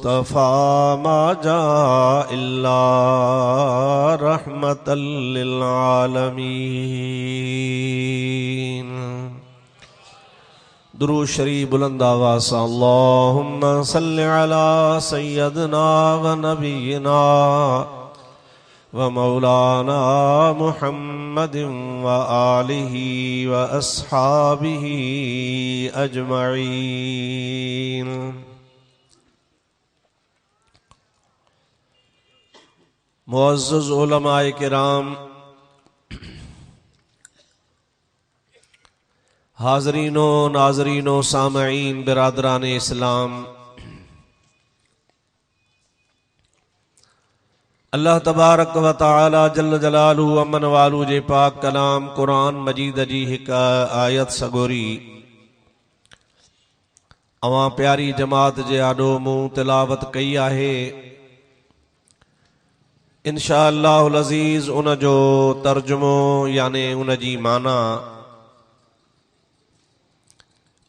मुस्तफ़ा मा जा इल्ला रहमतल लिल आलमीन। दुरूद शरीफ बुलंद आवाज़ से अल्लाहुम्मा सल्लि अला सय्यदना व नबीना व मौलाना मुहम्मदिन व आलिही व अस्हाबिही अजमईन। मुअज़्ज़ज़ उलमाए किराम, हाज़रीनो नाज़रीनो सामईन बिरादरान इस्लाम, अल्लाह तबारक व तआला जल्ल जलालुहु अमन वालू जे पाक कलाम कुरान मजीद जी हिक आयत सगोरी अवां प्यारी जमात जे आॾो मुंहुं तिलावत कई आहे। इंशा अल्लाहुल अज़ीज़ उन जो तर्जुमो याने उन जी माना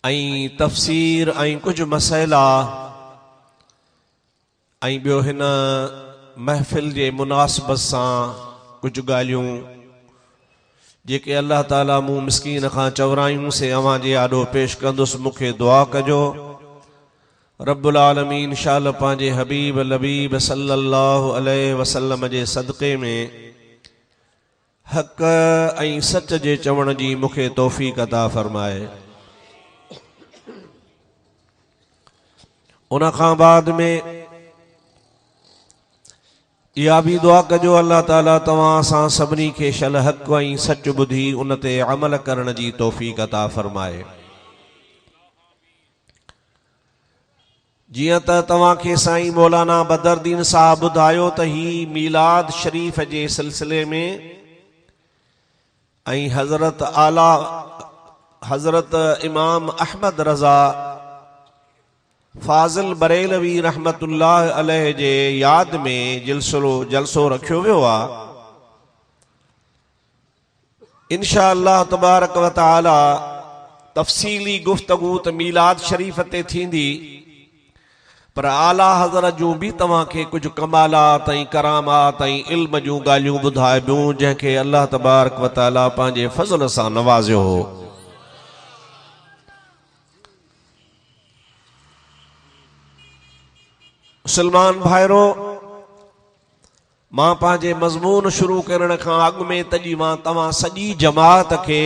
ऐं तफ़सीर ऐं कुछ मसइला ऐं ॿियो हिन महफ़िल जे मुनासिबत सां कुछ ॻाल्हियूं जेके अल्लाह ताला मूं मिस्कीन खां चवरायूं से अवां जे आॾो पेश कंदुसि। मूंखे दुआ कजो रब्बुल आलमीन शाल पंहिंजे हबीब लबीब सल्लल्लाहु अलैहि वसल्लम जे सदक़े में हक़ ऐं सच जे चवण जी मूंखे तौफ़ीक़ अता फरमाए। उन खां बाद में इहा भी दुआ कजो अल्लाह ताला तव्हां सां सभिनी खे शल हक़ ऐं सच ॿुधी उन ते अमल करण जी तौफ़ीक़ अता फरमाए। जियां त तव्हांखे साईं मौलाना बदरुद्दीन साहब ॿुधायो त ही मीलाद शरीफ़ जे सिलसिले में ऐं हज़रत इमाम अहमद रज़ा फाज़िल बरेलवी रहमतुल्लाह अलैहि जे याद में जलसो रखियो वियो आहे। इंशा अल्लाह तबारक व तआला तफ़सीली गुफ्तगू त मीलाद शरीफ़ ते थींदी, पर आला हज़रत जूं भी तव्हांखे कुछ कमालात ऐं करामात ऐं इल्म जूं ॻाल्हियूं ॿुधाइबियूं जंहिंखे अल्लाह तबारक व तआला पंहिंजे फज़ल सां नवाज़ियो हो। मुसलमान भाइरो, मां पंहिंजे मज़मून शुरू करण खां अॻु में तॾहिं मां तव्हां सॼी जमात खे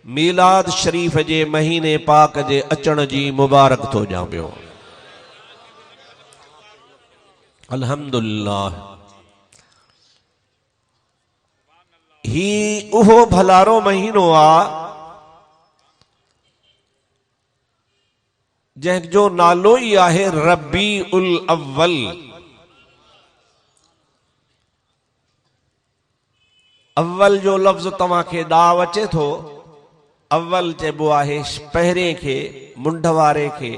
मीलाद शरीफ़ जे महीने पाक जे अचण जी मुबारक थो ॾियां पियो। अल्हम्दुलिल्लाह, ही उहो भलारो महीनो आहे जंहिंजो नालो ई आहे रबीउल अव्वल। अव्वल जो लफ़्ज़ तव्हांखे ॾाव अचे थो। अव्वल चइबो आहे पहिरें खे, मुंड वारे खे।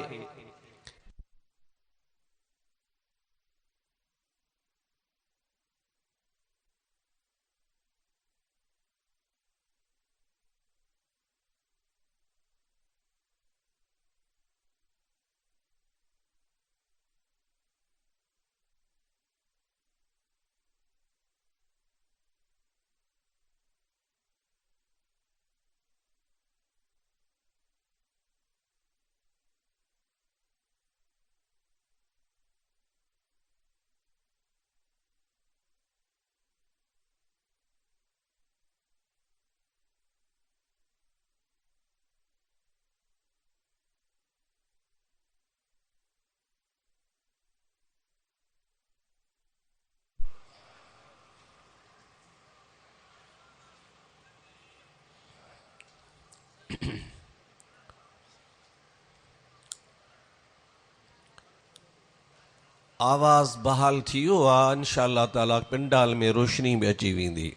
आवाज़ बहाल थी वियो आहे। इंशाअल्लाह ताला पिंडाल में रोशनी भी अची वेंदी।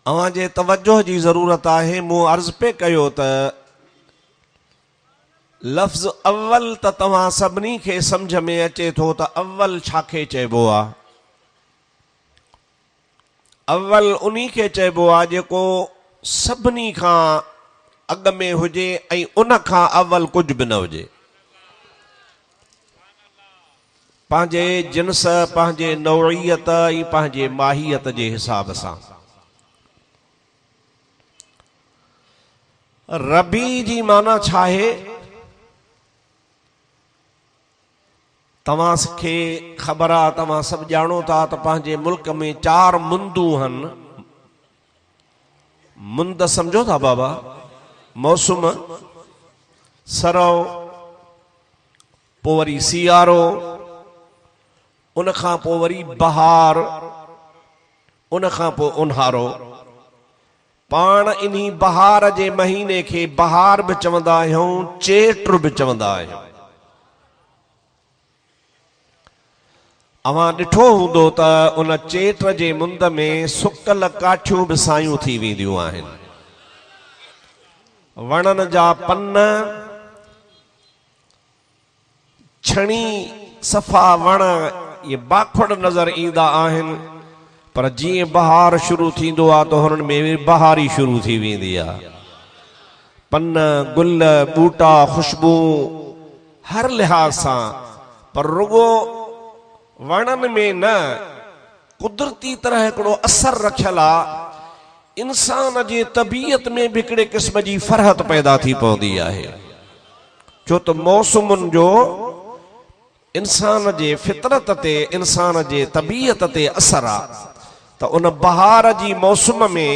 अवां जे तवज्जो जी ज़रूरत आहे। मूं अर्ज़ पे कयो त लफ़्ज़ अव्वल त तव्हां सभिनी खे सम्झ में अचे थो त अव्वल छाखे चइबो आहे। अव्वल उन्ही खे चइबो आहे जेको सभिनी खां अग में हुजे ऐं उन खां अव्वल कुछ भी न हुजे। पंहिंजे जिन्स, पंहिंजे नौइयत ऐं पंहिंजे माहियत जे हिसाब सां रबी जी माना छा आहे? तव्हां खे ख़बर आहे, तव्हां सभु ॼाणो था त पंहिंजे मुल्क में 4 मुंदूं आहिनि। मुंद सम्झो था बाबा? मौसम, सरव, पोइ वरी सियारो, उन खां पोइ वरी बहार, उन खां पोइ उन्हारो। पाण इन्ही बहार जे महीने खे बहार बि चवंदा आहियूं, चेट बि चवंदा आहियूं। अवां ॾिठो हूंदो त उन चेट जे मुंद में सुकल काठियूं बि सायूं थी वेंदियूं आहिनि। वणनि जा पन छणी सफ़ा वण ये बाखुड़ नज़र ईंदा आहिनि, पर जीअं बहार शुरू थींदो आहे त हुननि में बहारी शुरू थी वेंदी आहे। पन, गुल, बूटा, खुशबू हर लिहाज सां, पर रुगो वणनि में न, कुदरती तरह हिकिड़ो असर रखियल आहे। इंसान जी तबीयत में भी हिकिड़े क़िस्म जी फरहत पैदा थी पवंदी आहे, छो त मौसमुनि जो इंसान जे फितरत ते, इंसान जे तबीयत ते असर आहे। त उन बहार जी मौसम में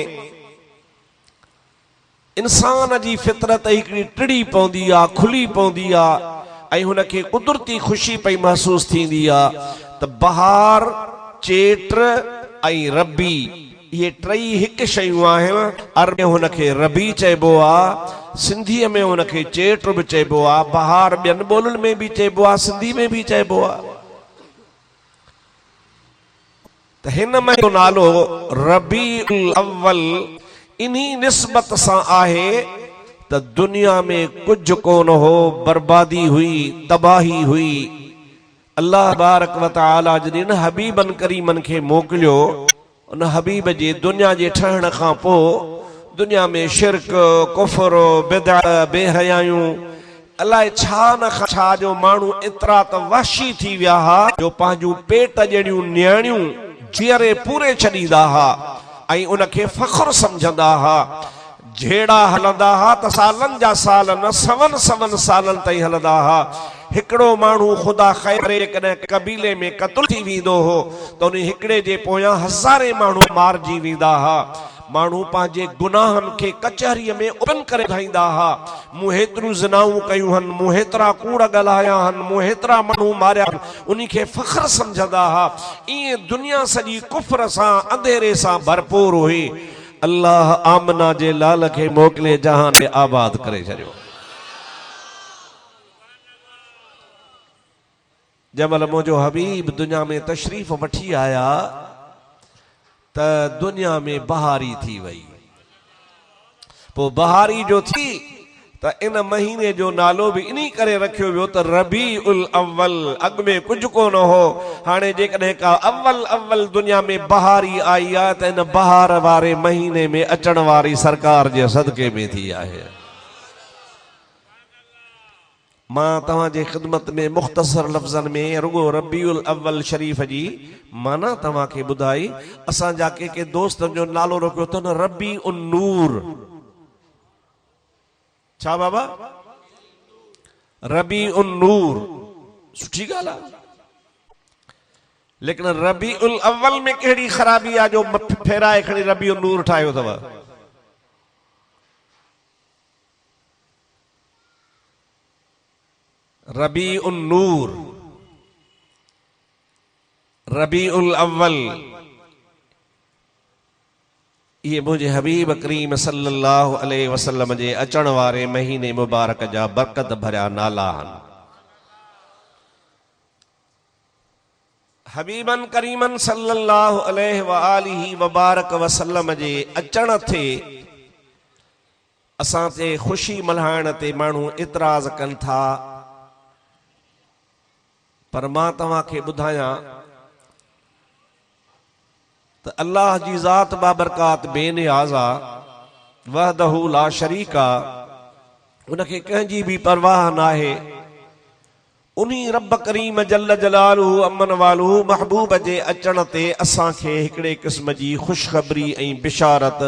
इंसान जी फितरत हिकिड़ी टिड़ी पवंदी आहे, खुली पवंदी आहे, ऐं हुनखे कुदरती ख़ुशी पई महसूस थींदी आहे त बहार, चेट ऐं रबी ये टई हिकु शयूं आहिनि। अरब में हुनखे रबी चइबो आहे, सिंधीअ में हुनखे चेट बि चइबो आहे, बहार ॿियनि ॿोलियुनि में बि चइबो आहे, सिंधी में बि चइबो आहे। त हिन में जो नालो रबीउल अव्वल इन्ही निस्बत सां आहे त दुनिया में कुझु कोन हो, बर्बादी हुई, तबाही हुई। अल्लाह बारक व तआला जॾहिं न हबीबन करीमन खे मोकिलियो, उन हबीब जे दुनिया जे ठहण खां पोइ दुनिया में शिरक, कुफर, बिदअत, बेहयायूं, अलाए छा न छा जो माण्हू एतिरा त वहशी थी विया हा जो पंहिंजूं पेट जहिड़ियूं नियाणियूं जीअरे पूरे छॾींदा हा ऐं उनखे फ़ख्र सम्झंदा हा। झेड़ा हलंदा हा त सालनि जा साल न, सवन सवन सालनि ताईं हलंदा हा। हिकिड़ो माण्हू ख़ुदा ख़ैर कॾहिं कबीले में क़त्ल थी वेंदो हो त उन हिकिड़े जे पोयां हज़ारे माण्हू मारिजी वेंदा हा। माण्हू पंहिंजे गुनाहनि खे कचहरीअ में ओपन करे ॿुधाईंदा हा, मूं हेतिरियूं ज़िनाऊं कयूं आहिनि, मूं हेतिरा कूड़ ॻाल्हाया आहिनि, मूं हेतिरा माण्हू मारिया आहिनि, उन्ही खे फ़ख्र सम्झंदा हा। ईअं दुनिया सॼी कुफ्र सां, अंधेरे सां भरपूर हुई। अल्लाह आमना जे लाल खे मोकिले जहान खे आबाद करे छॾियो। जंहिंमहिल मुंहिंजो हबीब दुनिया में तशरीफ़ वठी आया त दुनिया में बहारी थी वई। पोइ बहारी जो थी त इन महीने जो नालो भी इन्ही करे रखियो वियो त रबीउल अव्वल। अॻ में कुझु कोन हो, हाणे जेकॾहिं का अव्वल अव्वल दुनिया में बहारी आई आहे त इन बहार वारे महीने में अचण वारी सरकार जे सदके में थी आहे। मां तव्हांजे ख़िदमत में मुख़्तसर लफ़्ज़नि में रुगो रबीउल अव्वल शरीफ़ जी माना तव्हांखे ॿुधाई। असांजा के दोस्तनि जो नालो रखियो अथनि रबीउन नूर। छा बाबा? रबीउन नूर, सुठी ॻाल्हि आहे। लेकिन रबीउल अव्वल में कहिड़ी ख़राबी आहे जो फेराए खणी रबीउन नूर ठाहियो अथव? रबीउन नूर, रबीउल अव्वल, ये मुझे हबीब करीम सल्लल्लाहु अलैहि वसल्लम जे अचण वारे महीने मुबारक जा बरकत भरिया नाला आहिनि। हबीबन करीमन सल्लल्लाहु अलैहि व आलिहि वबारक वसल्लम जे अचण ते असां ते ख़ुशी मल्हाइण ते माण्हू इतराज़ कनि था, पर मां तव्हांखे ॿुधायां त अल्लाह जी ज़ात बाबरकात बेनियाज़ आहे, वहदहू ला शरीक आहे। उनखे कंहिंजी बि परवाह नाहे। उन्हीं रब करीम जल जलालहू अमन वालहू महबूब जे अचण ते असांखे हिकिड़े क़िस्म जी ख़ुशख़बरी ऐं बिशारत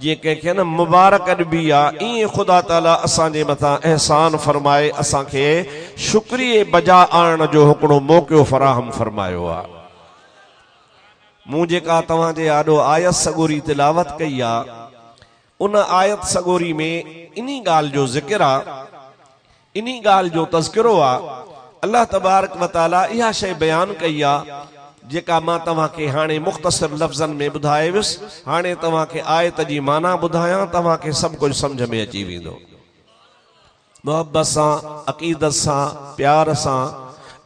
जीअं कंहिंखे न मुबारक ॾिबी आहे, ईअं ख़ुदा ताला असांजे मथां अहसान फरमाए असांखे शुक्रिये बजा आणण जो हिकिड़ो मौक़ो फराहम फरमायो आहे। मूं जेका तव्हांजे आॾो आयत सॻोरी तिलावत कई आहे, उन आयत सॻोरी में इन्ही ॻाल्हि जो ज़िक्र आहे, इन्ही ॻाल्हि जो तज़किरो आहे। अल्लाह तबारक व तआला इहा शइ बयान कई आहे जेका मां तव्हांखे हाणे मुख़्तसर लफ़्ज़नि में ॿुधाए वियुसि। हाणे तव्हांखे आयत जी माना ॿुधायां, तव्हांखे सभु कुझु सम्झ में अची वेंदो। मोहब्बत सां, अक़ीदत सां, प्यार सां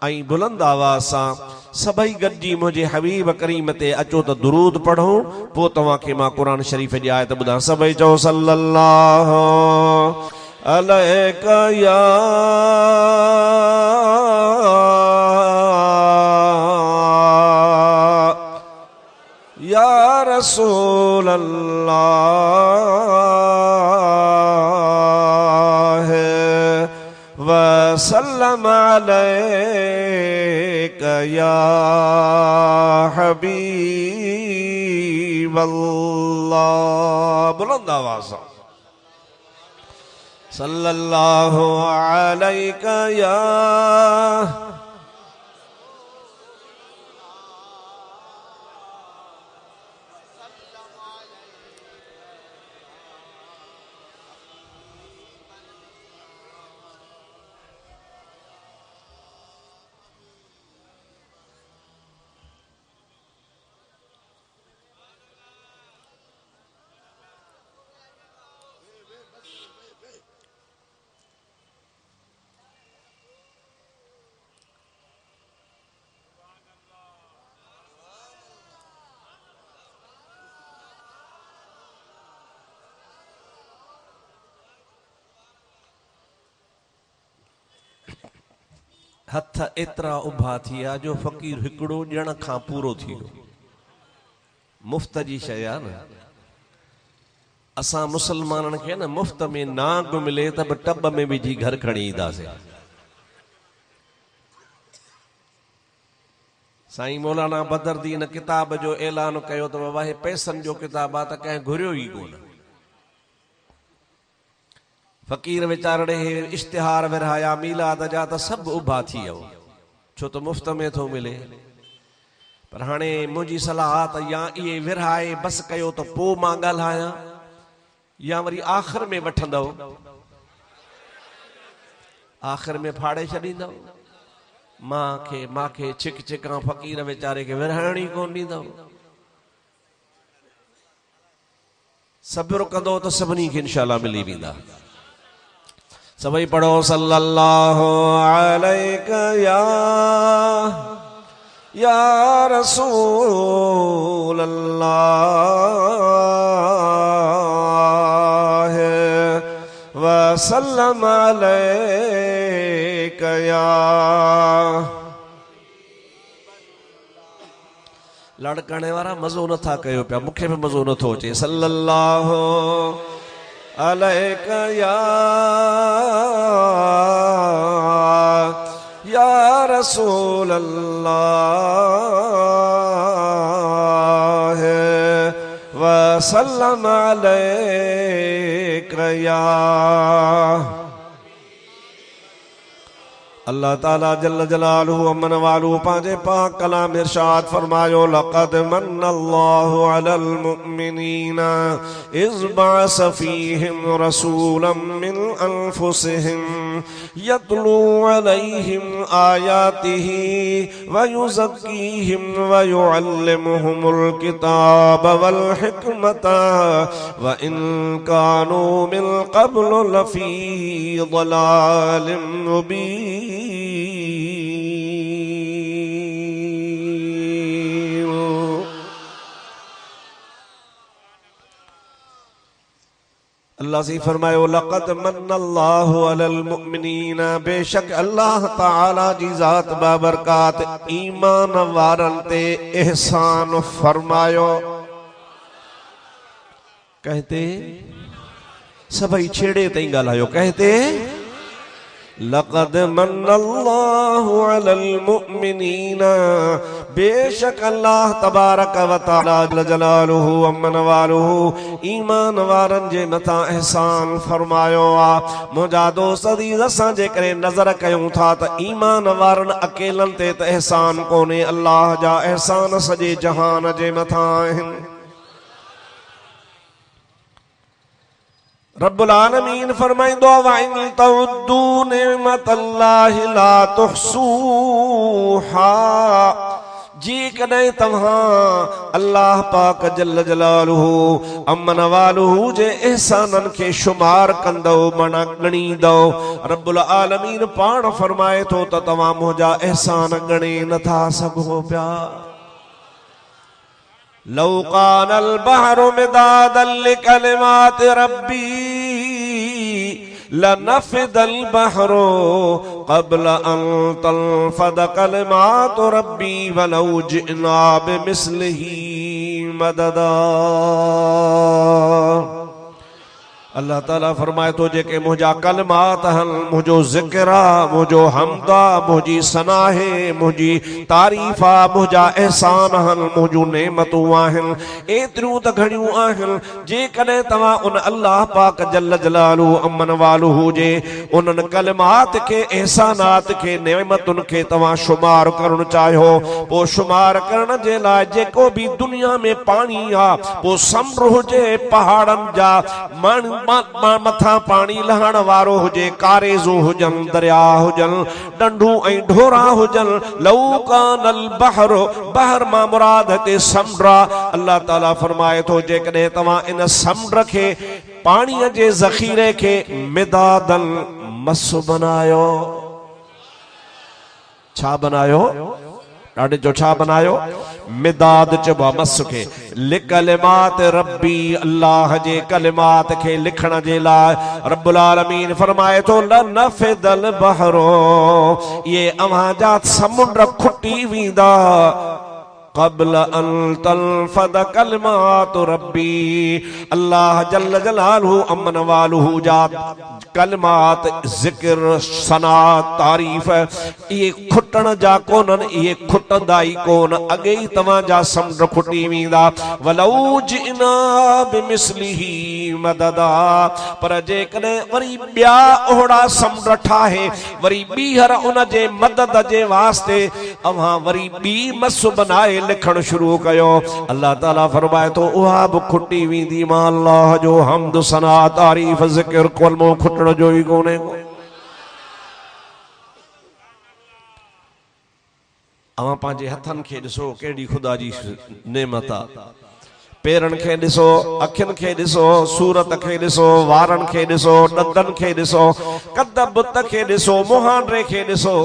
ऐं बुलंद आवाज़ सां सभई गॾिजी मुंहिंजे हबीब करीम ते अचो त दुरूद पढ़ूं, पोइ तव्हांखे मां क़ुरान शरीफ़ जी आयत ॿुधायां। सभई चओ सल्लल्लाहु अलैका या रसूल अल्लाह वसल्लम अलैका या हबीब अल्लाह। बुलंद आवाज़ सल्लल्लाहु अलैका या हथ एतिरा उभा थिया जो फ़कीर हिकिड़ो ॼण खां पूरो थी वियो। मुफ़्त जी शइ आहे न। असां मुसलमाननि खे न मुफ़्त में नाग मिले त बि टब में विझी घर खणी ईंदासीं। साईं मौलाना बदरदीन किताब जो ऐलान कयो त बाबा हे पैसनि जो किताब आहे त कंहिं घुरियो ई कोन। फ़कीर वीचारे हे इश्तिहार विरहाया मीलाद जा त सभु उभा थी वियो, छो त मुफ़्त में थो मिले। पर हाणे मुंहिंजी सलाह त या इहे विरहाए बस कयो त पोइ मां ॻाल्हायां, या वरी आख़िर में वठंदव, आख़िर में फाड़े छॾींदव। मांखे छिक छिकां फ़कीर वीचारे खे विरहाइण ई कोन ॾींदव। सब्र कंदो त सभिनी खे इंशाअल्लाह मिली वेंदा। सभई पढ़ो सल्लल्लाहु अलैका या रसूल अल्लाह वसल्लम अलैका या। लड़कणे वारा मज़ो नथा कयो पिया, मूंखे बि मज़ो नथो अचे। सल्लल्लाहु अलैका या रसूल अल्लाह वसल्लम अलैका या। अल्लाह ताला जल्ल जलालहू अमन वालू पांजे पाक कलाम इरशाद फरमायो लक़द मन्नल्लाहु अलल मुमिनीना इज़ बअस फीहिम रसूलन मिन अनफुसिहिम यतलू अलैहिम आयातिही व युज़क्कीहिम व युअल्लिमुहुमुल किताब वल हिकमता व इन कानू मिन क़ब्लु लफ़ी ज़लालिम मुबीन। अल्लाह से फरमायो लक़द मन्नल्लाहु अलल मुमिनीना, बेशक अल्लाह ताला जी ज़ात बाबरकात ईमान वारन ते एहसान फरमायो। कहते सभई छेड़े तई ॻाल्हायो कहते लक़द मन्नल्लाहु अलल मुमिनीना बेशक अल्लाह तबारक व तआला जल जलालुहु अमन वालुहु ईमान वारन जे मथा एहसान फरमायो आ। मुंहिंजा दोस्त अज़ीज़ असां जे करे नज़र कयूं था त ईमान वारन अकेलन ते त एहसान कोन्हे, अल्लाह जा एहसान सॼे जहान जे मथा आहिनि। रब्बुल आलमीन फरमाइंदो व इन तउद्दू निअमतल्लाहि ला तुहसूहा, जी कॾहिं तव्हां अल्लाह पाक जल्ल जलालुहु अमन वालुहु जे एहसानन खे शुमार कंदो माना ॻणींदो। रब्बुल आलमीन पाण फरमाए थो त तव्हां मुंहिंजा एहसान ॻणे नथा सघो पिया। लौ कानल बहरु मिदादन लिकलिमात रब्बी लनफदल बहरु क़ब्ल अन तनफद कलिमात रब्बी वलौ जिअना बिमिस्लिही मददा। अल्लाह ताला फरमाए तो जेके मुझा कलमात हन, मुझो ज़िक्रा, मुझो हमदा, मुझी सनाहे, मुझी तारीफा, मुझा एहसान हन, मुझू नेमतूं आहिन, एतिरियूं त घणियूं आहिन। जेकॾहिं तव्हां उन अल्लाह पाक जल्ल जलालु अमन वालुहु जे उन्हनि कलमात खे, एहसानात खे, नेमतुनि खे तव्हां शुमार करणु चाहियो, पोइ शुमार करण जे लाइ जेको बि दुनिया में पाणी आहे, पोइ समुंड हुजे, पहाड़नि जा माण्हू मथा पानी लहण वारो हुजे, कारेज़ो हुजन, दरिया हुजन, डंडू ऐं ढोरा हुजन, लौ कानल बहरु, बहर मां मुराद हिते समुंड आहे। अल्लाह ताला फरमाए थो जेकॾहिं तव्हां इन समुंड खे, पाणीअ जे ज़ख़ीरे खे मिदादन मस बनायो, छा बनायो? ॾाढे जो छा बनायो? मिदाद चइबो मस खे, लिकलिमात रब्बी, अल्लाह जे कलिमात खे लिखण जे लाइ रब्बुल आलमीन फरमाए थो लनफदल बहरो, ये अव्हां जा समुंड खुटी वेंदा क़ब्ल अन तनफद कलिमात रब्बी, अल्लाह जल्ल जलालुहु अमन वालुहु जा कलिमात, ज़िक्र, सना, तारीफ़ ये खुटण जा कोनन, ये खुटंदा ई कोन, अॻे ई तव्हां जा समुंड खुटी वेंदा। वलौ जिअना बिमिस्लिही मददा, पर जेकॾहिं वरी ॿिया ओड़ा समुंड ठाहे, वरी ॿीहर उन जे मदद जे वास्ते अव्हां वरी ॿी मस बनाए लिखण शुरू कयो, अल्लाह ताला फरमाए थो उहा बि खुटी वेंदी। मां अल्लाह जो हम्द, सना, तारीफ़, ज़िक्र कलमो खुटण जो ई कोन्हे। अवां पंहिंजे हथनि खे ॾिसो केॾी ख़ुदा जी नेमत आहे। पेरनि खे ॾिसो, अखियुनि खे ॾिसो, सूरत खे ॾिसो, वारनि खे ॾिसो, ॾंदनि खे ॾिसो, कद बुत खे ॾिसो, मुहांडे खे ॾिसो।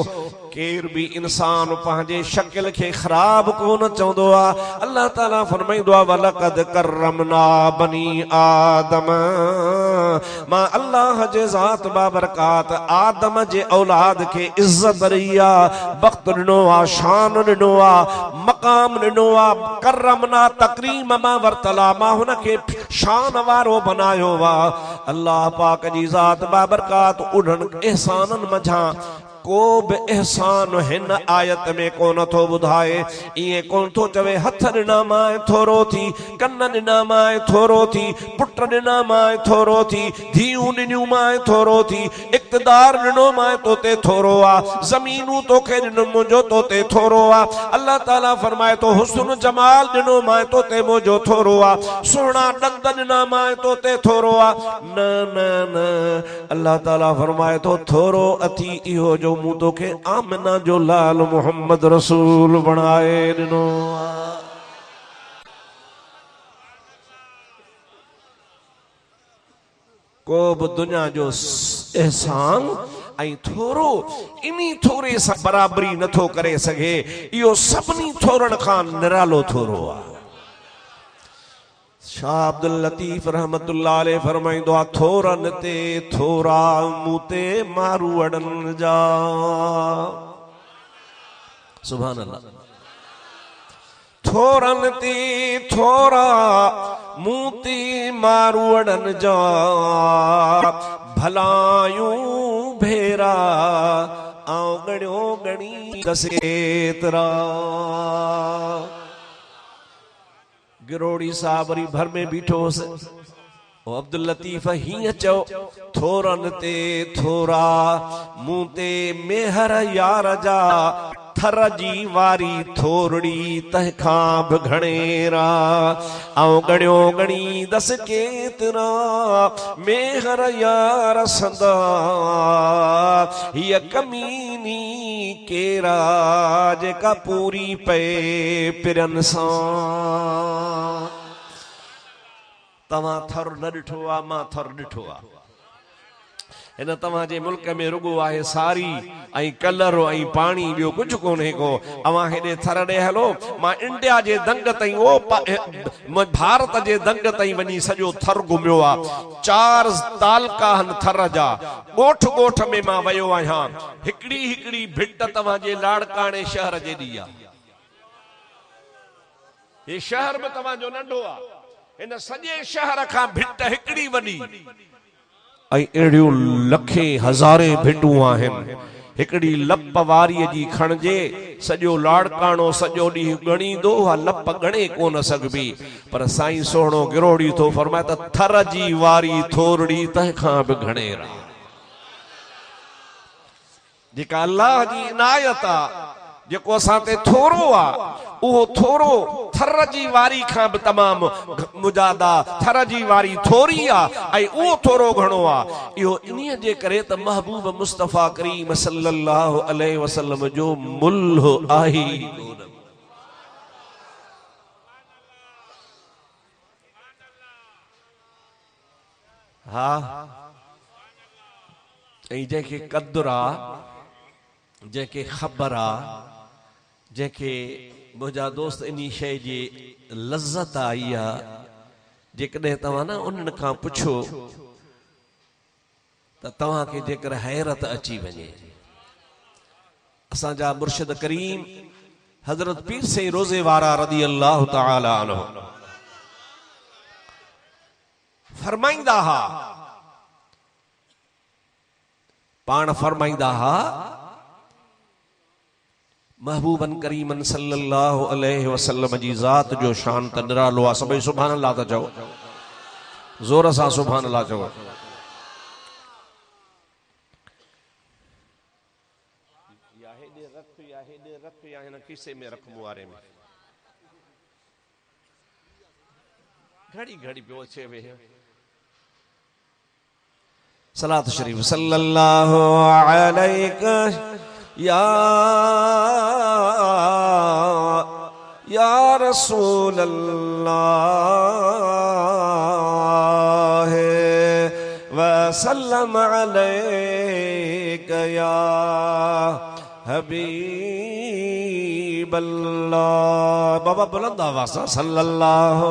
केर भी इंसान पंहिंजे शक्ल खे ख़राब कोन चवंदो आहे। अल्लाह ताला फरमाईंदो आहे वलक़द करमना बनी आदम, मां अल्लाह जे ज़ात बाबरकात आदम जे औलाद खे इज्जत ॾई आहे, वक़्त ॾिनो आहे, शान ॾिनो आहे, मक़ाम ॾिनो आहे। करमना तकरीम मां वरतला, मां हुन खे शान वारो बनायो आहे। अल्लाह पाक जी ज़ात बाबरकात उन्हनि एहसाननि मझां को बि एहसान हिन आयत में कोन थो ॿुधाए। इएं कोन थो चवे हथ ॾिना मां थोरो थी, कन ॾिना मां थोरो थी, पुट ॾिना मां थोरो थी, धीऊं ॾिनियूं मां थोरो थी, इक़्तिदार ॾिनो मां तोते थोरो आहे, ज़मीनूं तोखे ॾिनो मुंहिंजो तोते थोरो आहे। अल्लाह ताला फरमाए थो हुस्न जमाल ॾिनो मां तोते मुंहिंजो थोरो आहे, सुहिणा ॾंद ॾिना मां तोते थोरो आहे। न न न, अल्लाह ताला फरमाए थो थोरो अथी इहो जो मूं तोखे आमिना जो लाल मोहम्मद रसूल बणाए ॾिनो। को बि दुनिया जो एहसान ऐं थोरो इन्ही थोरे सां बराबरी नथो करे सघे। इहो सभिनी थोरनि खां निरालो थोरो आहे। शाह अब्दुल लतीफ रहमतुल्लाह अलैह फरमाइंदो आहे थोरनि ते थोरा मूं ते मारू अड़नि जा। सुभान अल्लाह। थोरन ती थोरा मूती मारूड़न जा भलायूं भेरा आओ गणियो गणी दसेतरा। गिरोड़ी साहब वरी भर में बीठो से ओ अब्दुल लतीफ हीअं चओ थोरन ते थोरा मूं ते मेहर यार जा थर जी वारी थोरड़ी तंहिंखां बि घणेरा ऐं गणियो गणी दस केतिरा मेहर यार संदा हीअ कमीनी केरा जेका पूरी पए पिरनि सां। तव्हां थर न ॾिठो आहे, मां थर ॾिठो आहे। हिन तव्हांजे मुल्क में रुगो आहे सारी ऐं कलर ऐं पाणी, ॿियो कुझु कोन्हे को। अवां हेॾे थर ॾे हलो, मां इंडिया जे दंग ताईं भारत जे दंग ताईं वञी सॼो थर घुमियो आहे। 4 तालका आहिनि थर जा, ॻोठ ॻोठ में मां वियो आहियां। हिकिड़ी हिकिड़ी भिट तव्हांजे लाड़काणे शहर जेॾी आहे। हे शहर बि तव्हांजो नंढो आहे, इन सॼे शहर खां भिट हिकिड़ी वॾी ऐं अहिड़ियूं लखे हज़ारे भिटूं आहिनि। हिकिड़ी लप वारीअ जी खणजे, सॼो लाड़काणो सॼो ॾींहुं ॻणींदो, उहा लप ॻणे कोन सघिबी। पर साईं सोहणो गिरोड़ी थो फरमाए त थर जी वारी थोरड़ी तंहिंखां बि घणेरा। जेका अल्लाह जी इनायत आहे, जेको असां ते थोरो आहे, उहो थोरो थर जी वारी खां बि तमामु मुजादा, थर जी वारी थोरी आहे ऐं उहो थोरो घणो आहे। इहो इन्हीअ जे करे त महबूब मुस्तफ़ा करीम सल्लल्लाहु अलैहि वसल्लम जो मुल्ह आहे। हा, ऐं जंहिंखे क़द्र आहे, जंहिंखे ख़बर आहे, जंहिंखे मुंहिंजा दोस्त इन शइ जी लज़त आई आहे, जेकॾहिं तव्हां न उन्हनि खां पुछो त तव्हांखे जेकर हैरत अची वञे। असांजा मुर्शिद करीम हज़रत पीर साईं रोज़े वारा रज़ी अल्लाह तआला अन्हु फरमाईंदा हा, पाण फरमाईंदा हा, महबूबन करीमन सल्लल्लाहु अलैहि वसल्लम जी ज़ात जो शान त निरालो आहे। सभई सुभान अल्लाह था चओ, ज़ोर सां सुभान अल्लाह चओ। या हेॾे रख, या हेॾे रख, या हिन खीसे में रख, मुआरे में घड़ी घड़ी पियो अचे वेह। सलात शरीफ सल्लल्लाहु अलैहि या रसूल अल्लाह वसल्लम अलैका या हबीब अल्लाह। बाबा बुलंद आवाज़ सां सल्लल्लाहु।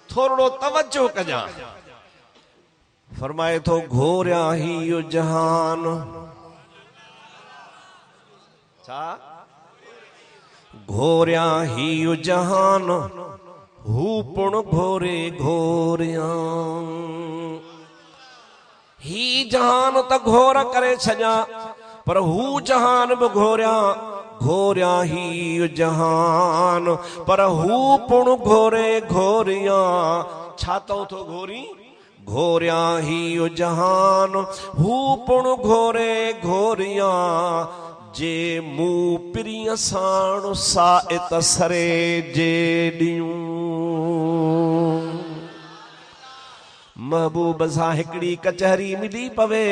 थोड़ो तवज्जो कजा, फरमाए तो घोरिया ही यो जहान। छा घोरिया ही यो जहान, हू पुण घोरे घोरिया। ही जहान त घोर करे छजा, पर हू जहान भी घोरिया घोरिया ही जहान, पर हू पुण घोरे घोरिया। छातो थो घोरी घोरिया ही जहान, हू पुण घोरे घोरिया। जे मूं पिरिय साण साइत सरे जे ॾियूं। महबूब सां हिकड़ी कचहरी मिली पवे,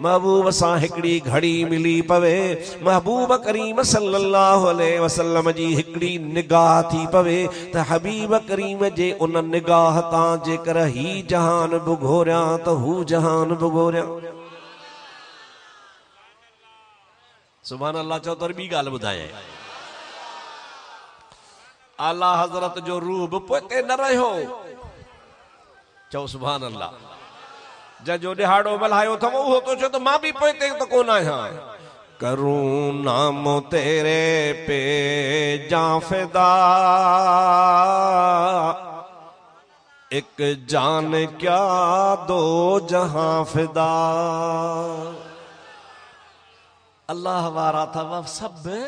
महबूब सां हिकड़ी घड़ी मिली पवे, महबूब करीम सल्लल्लाहु अलैहि वसल्लम जी हिकड़ी निगाह थी पवे त हबीब करीम जे उन निगाह तां जेकर ही जहान बि घोरिया त हू जहान बि घोरिया। सुभान अल्लाह चओ त ॿी ॻाल्हि ॿुधाए। आला हज़रत जो रूह बि पोइते न रहियो। चओ सुभान अल्लाह। जंहिंजो ॾिहाड़ो मल्हायो अथव उहो तो चओ त मां बि पोइते त कोन आहियां। करूं नाम तेरे पे जां फिदा, एक जान क्या दो जहां फिदा। अल्लाह वारा अथव सभु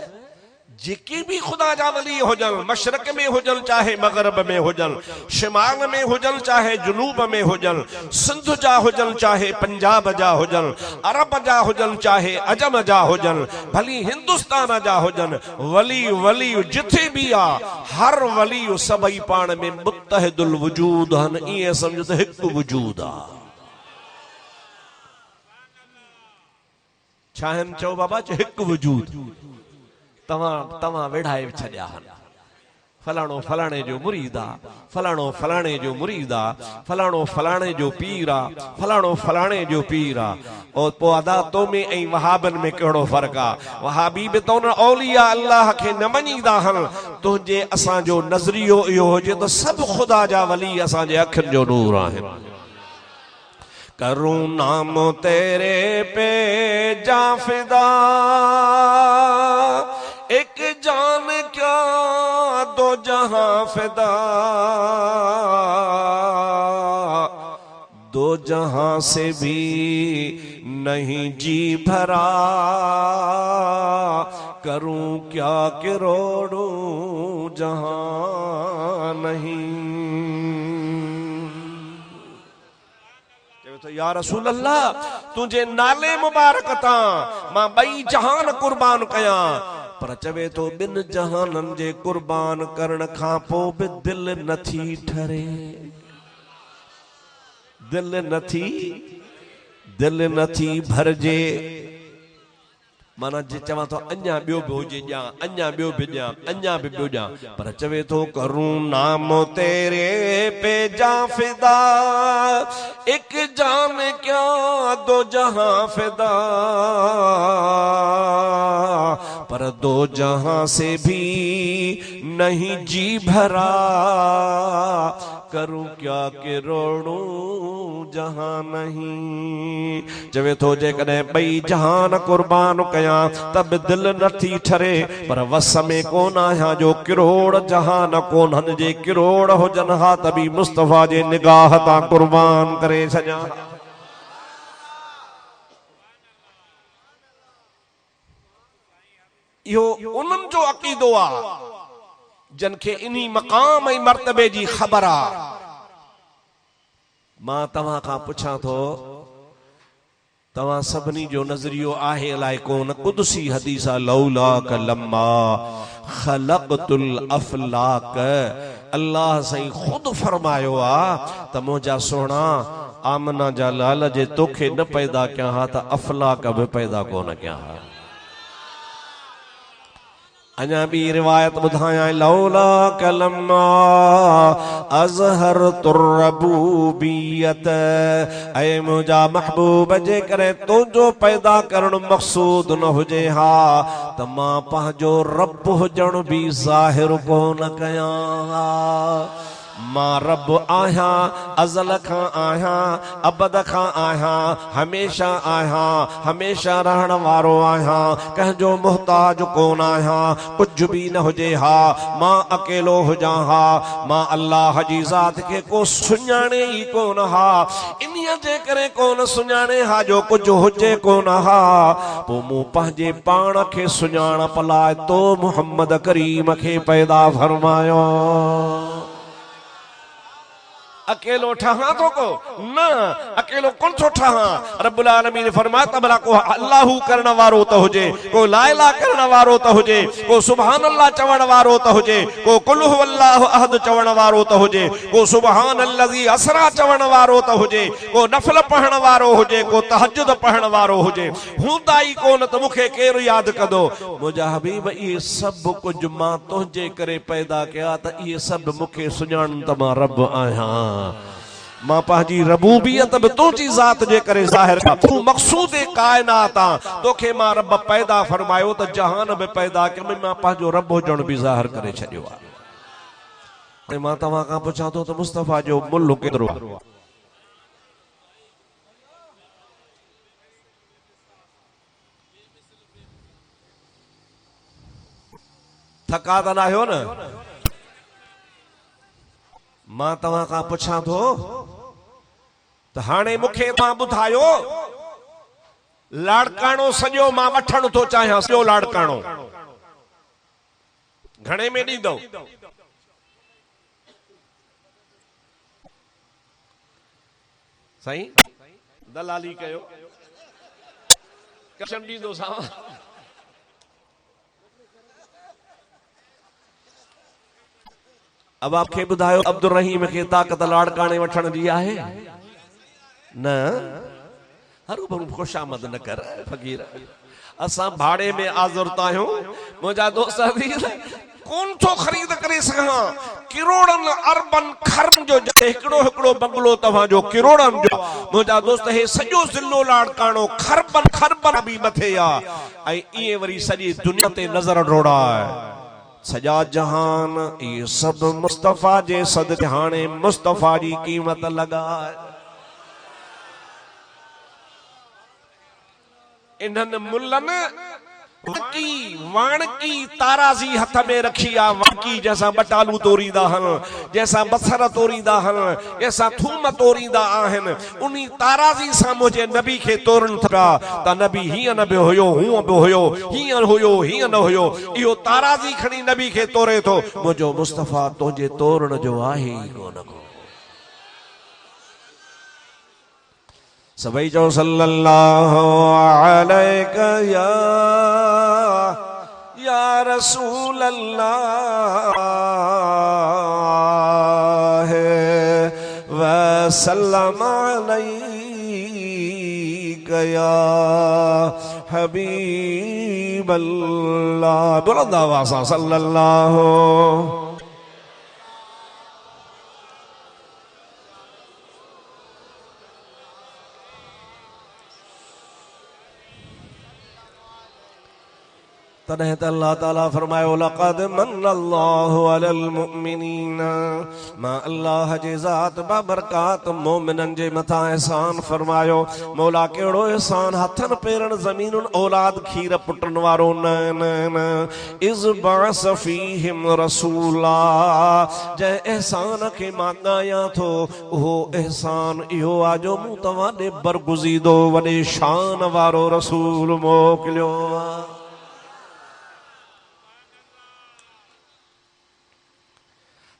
जेके भी खुदा जा वली हुजन, मशरक में हुजन चाहे मगरब में हुजन, शिमाल में हुजन चाहे जुनूब में हुजन, सिंध जा हुजन चाहे पंजाब जा हुजन, अरब जा हुजन चाहे अजम जा हुजन, भली हिंदुस्तान जा हुजन, वली वली जिथे भी आ, हर वली सभई पाण में मुत्तहिदुल वजूद हन। इए समझो त हिकु वजूद आ। छा आहिनि? चओ बाबा चओ हिकु वजूद। तव्हां वेढ़ाए छॾिया हन। फलाणो फलाणे जो मुरीद आ, फलाणो फलाणे जो मुरीद आ, फलाणो फलाणे जो पीर आ, फलाणो फलाणे जो पीर आ। और पो अदा तो में ऐं वहाबन में कहिड़ो फर्क आ? वहाबी बि तो न औलिया अल्लाह खे न मञीदा हन। तुंहिंजे असांजो नज़रियो इहो हुजे त सभु ख़ुदा जा वली असांजे अखियुनि जो नूर आहिनि। करूं नाम तेरे पे जां फिदा, एक जान क्या दो जहां फिदा, दो जहां से भी नहीं जी भरा, करूं क्या करोड़ों जहां नहीं। तो या रसूल अल्लाह तुझे नाले मुबारक ता मां बई जहान कुर्बान कया। पर चवे तो बिन जहानन जे कुर्बान करण खां पोइ बि दिल नथी ठरे। दिल नथी भरजे। माना जे चवां तो अञा ॿियो बि हुजे ॼां, अञा ॿियो बि ॼां, अञा बि ॿियो ॼां। पर चवे तो करूं नाम तेरे पे जां फिदा, एक जान क्या दो जहां फिदा, पर दो जहां से भी नहीं जी भरा, करूं क्या करोड़ों जहां नहीं। चवे तो जेकॾहिं ॿई जहान कुर्बान कया तब दिल नथी ठरे। पर वस में कोन आहियां जो किरोड़ जहान कोन्हनि जे किरोड़ हुजनि हा त बि मुस्तफा जे निगाह तां कुर्बान करे छॾियां। इहो उन्हनि जो अक़ीदो आ जिनखे इन्ही मक़ाम ऐं मर्तबे जी ख़बर आ। मां तव्हां खां पुछां थो, तव्हां सभिनी जो नज़रियो आहे अलाए कोन? कुदसी हदीस आ, लौला क लम्मा ख़लक़तुल अफ़लाक। अल्लाह साईं खुद फरमायो आ त मुंहिंजा सोना आमना जा लाल जे तोखे न पैदा कया हा त अफ़लाक बि पैदा कोन कया हा। अञा भी रिवायत बुधाया, लौला कलम्मा अज़हर तुर्रबूबियत। ऐ मुंहिंजा महबूब जे करे तुंहिंजो पैदा करण मक़सूद न हुजे हा त मां पंहिंजो रब हुजण भी ज़ाहिर कोन कया हा। मां रब आहियां, अज़ल खां आहियां, अबद खां आहियां, हमेशा आहियां, हमेशा रहण वारो आहियां, कंहिंजो मुहताज कोन आहियां, कुझु भी न हुजे हा, मां अकेलो हुजां हा। मां अल्लाह जी ज़ात खे को सुञाणे ई कोन हा। इन्हीअ जे करे कोन सुञाणे हा जो कुझु हुजे कोन हा। पोइ मूं पंहिंजे पाण खे सुञाणप लाइ तो मुहम्मद करीम खे पैदा फरमायो। अकेलो ठहां तो को न, अकेलो कोन थो ठहां। रब्बुल आलमीन फरमाया त भला को अल्लाहु करण वारो त हुजे, को ला इलाहा करण वारो त हुजे, को सुभान अल्लाह चवण वारो त हुजे, को कुल हुवल्लाहु अहद चवण वारो त हुजे, को सुभान अल्लज़ी असरा चवण वारो त हुजे, को नफल पढ़ण वारो हुजे, को तहज्जुद पढ़ण वारो हुजे। हूंदा ई कोन त मूंखे केरु यादि कंदो। मुंहिंजा हबीब इहे सभु कुझु मां तुंहिंजे करे पैदा कया त इहे सभु मूंखे सुञाणनि त मां रब आहियां। मां पंहिंजी रबूबियत बि तुंहिंजी ज़ात जे करे ज़ाहिर कया। तूं मक़सूद काइनात आ, तोखे मां रब पैदा फरमायो त जहान बि पैदा कयो, मां पंहिंजो रब हुजण बि ज़ाहिर करे छॾियो आहे। मां तव्हां खां पुछां थो त मुस्तफ़ा जो मुल्ह केतिरो आहे? थका त न आहियो न? मां तव्हां खां पुछां थो त हाणे मूंखे तव्हां ॿुधायो, लाड़काणो सॼो मां वठण थो चाहियां, सॼो लाड़काणो घणे में ॾींदो? साईं दलाली कयो, कशन ॾींदो सां। अब आपके ॿुधायो, अब्दुल रहीम खे ताक़त लाड़काणे वठण जी आहे न? हरू भरू खुशामद न कर फ़कीर, असां भाड़े में आज़ुरत आहियूं। मुंहिंजा दोस्त कोन थो ख़रीद करे सघां, किरोड़नि अरबनि खरबनि जो हिकिड़ो हिकिड़ो बंगलो तव्हांजो किरोड़नि जो। मुंहिंजा दोस्त हे सॼो ज़िलो लाड़काणो खरबनि खरबनि बि मथे आहे, ऐं ईअं वरी सॼी दुनिया ते नज़र डोड़ाए। सॼा जहान इहे सभु मुस्तफ़ा जे सदके, हाणे मुस्तफ़ा जी क़ीमत लॻाए। इन्हनि मुल्लनि वाणकी ताराज़ी हथ में रखी आहे, वाणकी जैसा बटालू तोरींदा आहिनि, जैसा बसर तोरींदा आहिनि, जैसा थूम तोरींदा आहिनि, उन्ही ताराज़ी सां मुंहिंजे नबी खे तोरण था त नबी हीअं न बि हुयो, हूअं बि हुयो, हीअं हुयो, हीअं न हुयो। इहो ताराज़ी खणी नबी खे तोरे थो। मुंहिंजो मुस्तफ़ा तुंहिंजे तोरण जो आहे ई कोन को। सभई चओ सल्लल्लाहु अलैका या रसूल अल्लाह व सल्लम अलैका या हबीब अल्लाह। बुलंद आवाज़ सां सल्लल्लाहु। तॾहिं त अल्लाह ताला फरमायो, लक़द मन्नल्लाहु अलल मुमिनीन, मां अल्लाह जे ज़ात बाबरकात मोमिननि जे मथां एहसान फरमायो। मौला कहिड़ो एहसान, हथनि पेरनि ज़मीनुनि औलाद खीर पुटनि वारो न न न। इज़ बअस फ़ीहिम रसूला, जंहिं एहसान खे मां ॻायां थो उहो एहसान इहो आहे जो मूं तव्हां ॾे बरगुज़ीदो वॾे शान वारो रसूल मोकिलियो आहे।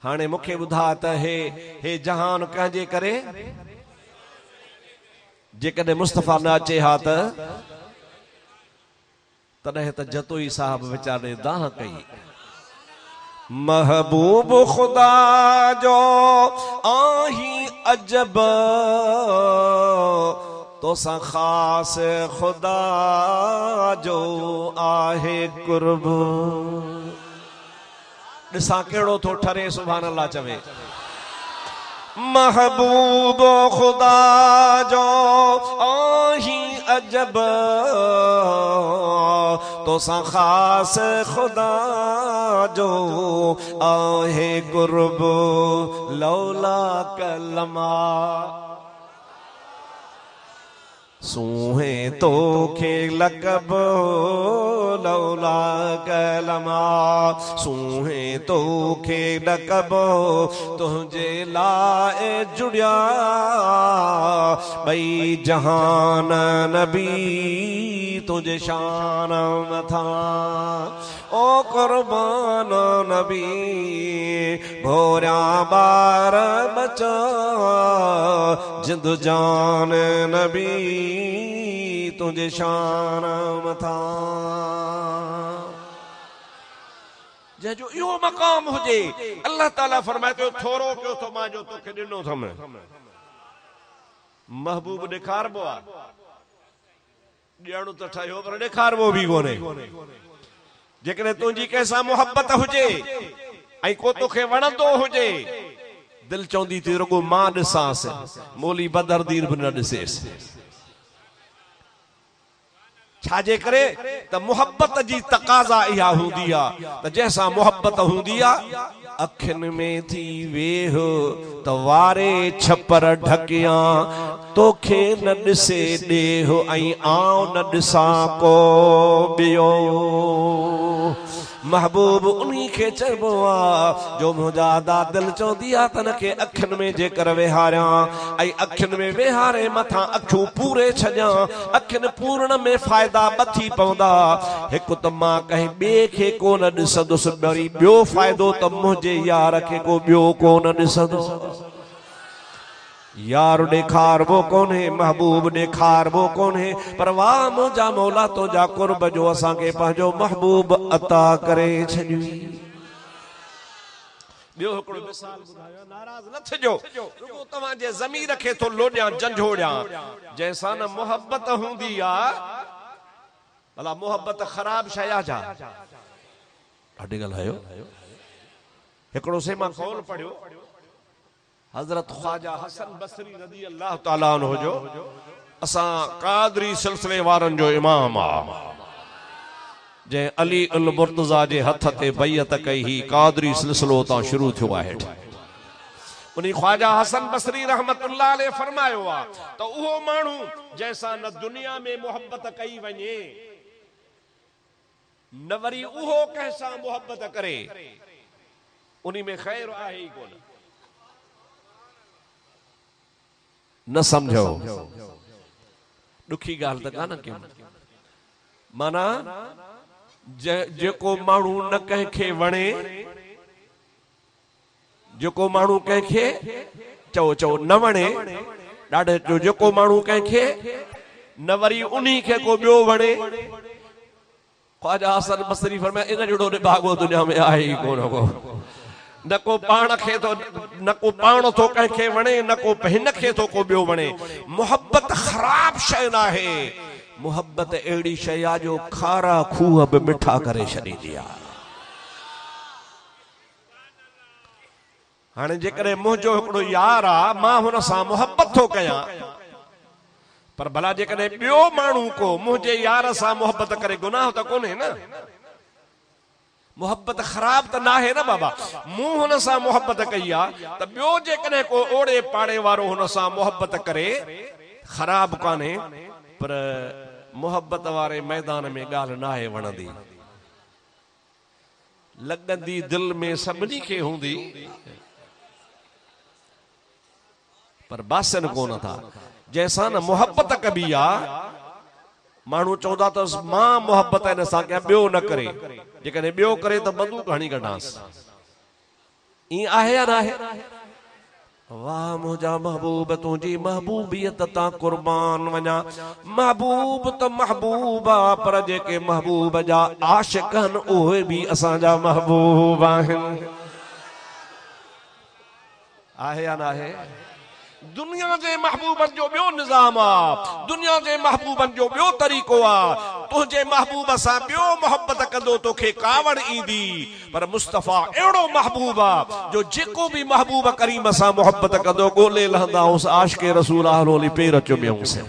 हाणे मूंखे ॿुधा त हे जहान कंहिंजे करे? जेकॾहिं मुस्तफ़ा न अचे हा तॾहिं त जतोई साहब वीचारे दाह कई। महबूब खुदा जो आही अजब, तोसां ख़ास खुदा जो आहे कुर्ब। ॾिसां कहिड़ो थो ठरे, सुभान अल्लाह चवे। महबूब खुदा जो आही अजब, तोसां ख़ास खुदा जो आहे कुर्ब। लौला कलमा सूहे तो खे लकब, लौला कलमा सूहे तो खे लकब, तुझे लाए जुड़िया भई जहान नबी तुझे शान मथा। ओ कुर्बान नबी भोरिया बार बचा, जिंद जान नबी तुझे शान मथा। जो इहो मकाम हुजे, अल्लाह ताला फरमाए थो थोरो कयो तो मां जो तोखे ॾिनो थम। महबूब ॾेखारबो आहे, ॾियणो त ठहियो पर ॾेखारबो बि कोन्हे। जेकॾहिं तुंहिंजी कंहिंसां मुहबत हुजे ऐं को तोखे वणंदो हुजे, दिलि चवंदी थी रुगो मां ॾिसांसि, मौली बदरदीन बि न ॾिसेसि। छाजे करे त मोहब्बत जी तकाज़ा इहा हूंदी आ त जैसा मोहब्बत हूंदी आ अखियुनि में थी वेहो त वारे छपर ढकिया तोखे न ॾिसे ॾेहो ऐं आउं न ॾिसां को ॿियो महबूब उन्हीं के चइबो आ जो मुंहिंजा दा दिल चवंदी आ त हिनखे अखियुनि में जेकर वेहारियां ऐं अखियुनि में वेहारे मथां अखियूं पूरे छॾियां अखियुनि पूरण में फ़ाइदा ॿ थी पवंदा हिकु त मां कंहिं ॿिए खे कोन ॾिसंदुसि वरी ॿियो फ़ाइदो त मुंहिंजे यार खे को ॿियो कोन ॾिसंदुसि यार ॾेखारबो कोन्हे महबूब ॾेखारबो कोन्हे पर वाह मुंहिंजा मौला तुंहिंजा कुर्ब जो असांखे पंहिंजो महबूब अता करे छॾियो ॿियो हिकिड़ो मिसाल ॿुधायो नाराज़ न थिजो रुगो तव्हांजे ज़मीर खे थो लोॾियां झंझोड़ियां जंहिंसां न मोहब्बत हूंदी आ भला मोहब्बत ख़राब शइ आ छा ॾाढी ॻाल्हायो हिकिड़ो से मां कौल पढ़ियो हज़रत ख्वाजा हसन बसरी रज़ी अल्लाह ताला अन्हु जो असां कादरी सिलसिले वारनि जो इमाम आ जंहिं अली उल मुर्तज़ा जे हथ ते बैयत कई ही कादरी सिलसिलो तां शुरू थियो आहे उन्हीं ख्वाजा हसन बसरी रहमतुल्लाह अलैह फरमायो आ त उहो माण्हू जंहिंसां न दुनिया में मोहब्बत कई वञे न वरी उहो कंहिंसां मोहब्बत करे उन्हीं में ख़ैर आहे ई कोन न समझो दुखी गाल त कान कयो माना जेको माण्हू न कंहिंखे वणे जेको माण्हू कंहिंखे चओ न वणे ॾाढे जो जेको माण्हू कंहिंखे न वरी उन्हीं खे को ॿियो वणे ख्वाजा हसन बसरी फरमाया इन जहिड़ो निभागो दुनिया में आहे ई कोन को न को पाण खे तो न को पाण तो कंहिंखे वणे न को हिन खे तो को ॿियो वणे मोहब्बत ख़राब शइ न आहे मोहब्बत अहिड़ी शइ आहे जो खारा खूह बि मिठा करे छॾींदी आहे हाणे जेकॾहिं मुंहिंजो हिकिड़ो यार आहे मां हुन सां मोहब्बत थो कयां पर भला जेकॾहिं ॿियो माण्हू को मुंहिंजे यार सां मोहब्बत करे गुनाह त कोन्हे न मोहब्बत ख़राब त नाहे न बाबा मूं हुन सां मोहब्बत कई आहे त ॿियो जेकॾहिं को ओड़े पाड़े वारो हुन सां मोहब्बत करे ख़राब कान्हे पर मोहब्बत वारे मैदान में ॻाल्हि नाहे वणंदी लॻंदी दिल में सभिनी खे हूंदी पर बासन कोन था जंहिंसां न मोहब्बत कबी आहे माण्हू चवंदा त मां मोहब्बत हिन सां कयां ॿियो न करे जेकॾहिं ॿियो करे त बंदूक हणी कढांसि ईअं आहे या न आहे वाह मुंहिंजा महबूब तुंहिंजी महबूबियत तां कुर्बान वञा महबूब त महबूब आ पर जेके महबूब जा आशिक़ आहिनि उहे बि असांजा महबूब आहिनि आहे या न आहे दुनिया जे महबूबन जो ॿियो निज़ाम आ दुनिया जे महबूबन जो ॿियो तरीक़ो आ तुंहिंजे महबूब सां ॿियो मोहब्बत कंदो तोखे कावड़ ईंदी पर मुस्तफ़ा अहिड़ो महबूब आ जो जेको बि महबूब करीम सां मोहब्बत कंदो ॻोल्हे लहंदा हुअसि आशिक़े रसूल हली पेर चुमियऊंसि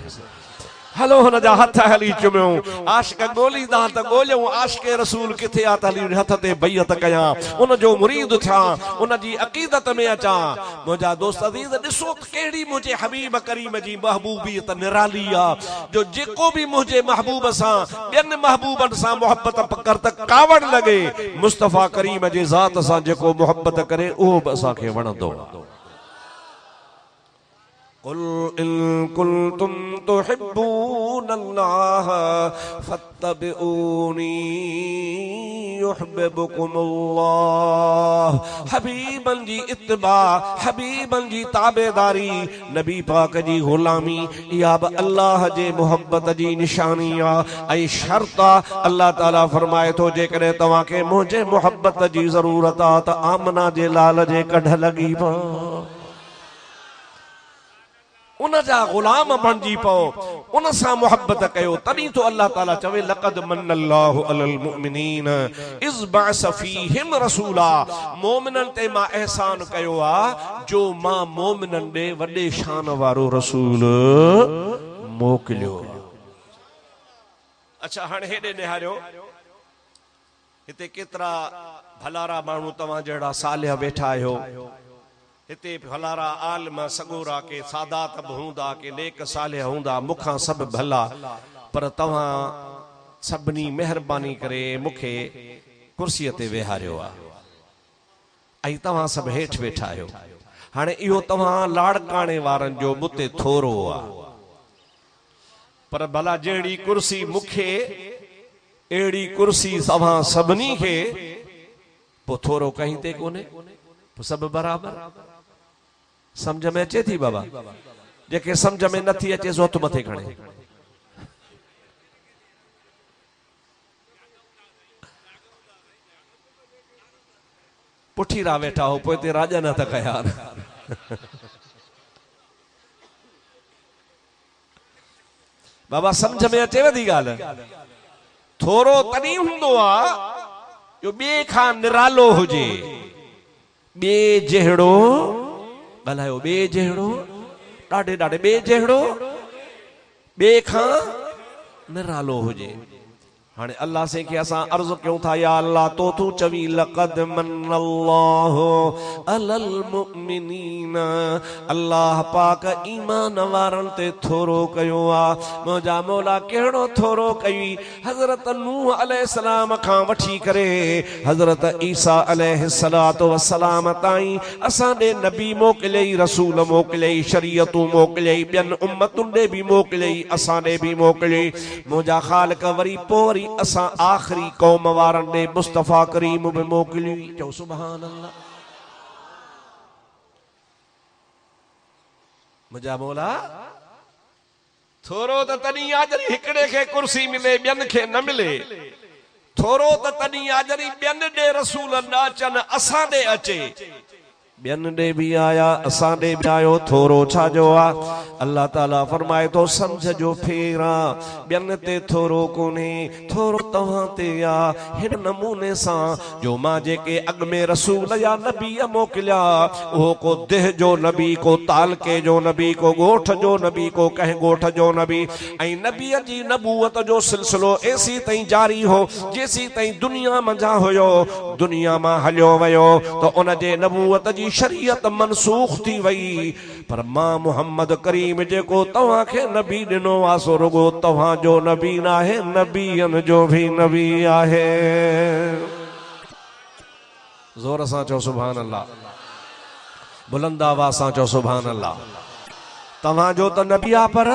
हलो हुन जा हथ हली चुमियूं आशिक़ ॻोल्हींदा त ॻोल्हियूं आशिक़े रसूल किथे आ त हली हथ ते बैयत कयां उन जो मुरीद थियां उन जी अक़ीदत में अचां मुंहिंजा दोस्त अज़ीज़ ॾिसो कहिड़ी मुंहिंजे हबीब करीम जी महबूबियत निराली आहे जो जेको बि मुंहिंजे महबूब सां ॿियनि महबूबनि सां मोहब्बत कर त कावड़ लॻे मुस्तफ़ा करीम जे ज़ात सां जेको मोहब्बत करे उहो बि असांखे वणंदो कुल इन कुंतुम तुहिब्बून अल्लाह फत्तबिऊनी युहिब्बुकुमुल्लाह हबीबन जी इत्तिबा हबीबन जी ताबेदारी नबी पाक जी गुलामी इहा बि अल्लाह जे मोहब्बत जी निशानी आहे ऐं शर्त आहे अल्लाह ताला फरमाए थो जेकॾहिं तव्हांखे मुंहिंजे मोहब्बत जी ज़रूरत आहे त आमना जे लाल जे कढ लॻी पओ उन जा गुलाम बणिजी पओ उन सां मोहब्बत कयो तॾहिं तो अल्लाह ताला चवे लक़द मन्नल्लाहु अलल मुमिनीन इज़ बअस फीहिम रसूला मोमिनन ते मां एहसान कयो आ जो मां मोमिनन ॾे वॾे शान वारो रसूल मोकिलियो अच्छा हाणे हेॾे निहारियो हिते केतिरा भलारा माण्हू तव्हां जहिड़ा सालिया वेठा आहियो हिते भलारा आलम सगोरा के सादात बि हूंदा के नेक सालिया हूंदा मूंखां सभु भला पर तव्हां सभिनी महिरबानी करे मूंखे कुर्सीअ ते वेहारियो आहे ऐं तव्हां सभु हेठि वेठा आहियो हाणे इहो तव्हां लाड़काणे वारनि जो मुते थोरो आहे पर भला जहिड़ी कुर्सी मूंखे अहिड़ी कुर्सी तव्हां सभिनी खे पोइ थोरो कहीं ते कोन्हे पोइ सभु बराबरि समझ में अचे थी बाबा जेके समझ में नथी अचे सो हथ मथे खणे पुठी रा वेठा हो पोइ ते राजा न था कया बाबा समझ में अचे वधी ॻाल्हि थोरो तॾहिं हूंदो आहे जो ॿिए खां निरालो हुजे ॿिए जहिड़ो ॻाल्हायो ॿिए जहिड़ो ॾाढे ॾाढे ॿिए जहिड़ो ॿिए खां निरालो हुजे हाणे अल्लाह से के असां अर्ज़ कयूं था या अल्लाह तो तू चवी लक़द मन्नल्लाहु अलल मुमिनीन अल्लाह पाक ईमान वारन ते थोरो कयो आ मुंहिंजा मौला कहिड़ो थोरो कई हज़रत नूह अलैहिस्सलाम खां वठी करे हज़रत ईसा अलैहिस्सलातु वस्सलाम ताईं असां ॾे नबी मोकिलियई रसूल मोकिलियई शरीयतूं मोकिलियई ॿियनि उम्मतुनि ॾे बि मोकिलियई असां ॾे बि मोकिलियई मुंहिंजा ख़ालिक वरी पोइ असां आखिरी कौम वारनि ने मुस्तफा करीम में मोकिली चओ सुभान अल्लाह मुंहिंजा मौला थोरो त तॾहिं आहे जॾहिं हिकिड़े खे कुर्सी मिले ॿियनि खे न मिले थोरो त तॾहिं आहे जॾहिं ॿियनि ॾे रसूल न अचनि असां ॾे अचे ॿियनि ॾे बि आया असां ॾे बि आयो थोरो छाजो आहे अल्लाह ताला फरमाए थो सम्झ जो फेर आहे ॿियनि ते थोरो कोन्हे थोरो तव्हां ते आहे हिन नमूने सां जो मां जेके अॻ में रसूल या नबी मोकिलिया उहो को देह जो नबी को तालके जो नबी को ॻोठ जो नबी को कंहिं ॻोठ जो नबी ऐं नबीअ जी नबूअत जो सिलसिलो एसी ताईं जारी हो जेसी ताईं दुनिया मंझां हुयो दुनिया मां हलियो वियो त उन जे नबूअत जी शरीयत मनसूख थी वई पर मां मोहम्मद करीम जेको तव्हां खे नबी ॾिनो आहे सो रुगो तव्हां जो नबी न आहे नबीअनि जो भी नबी आहे ज़ोर सां चओ सुभान अल्लाह बुलंद आवाज़ सां चओ सुभान अल्लाह तव्हां जो त नबी आहे पर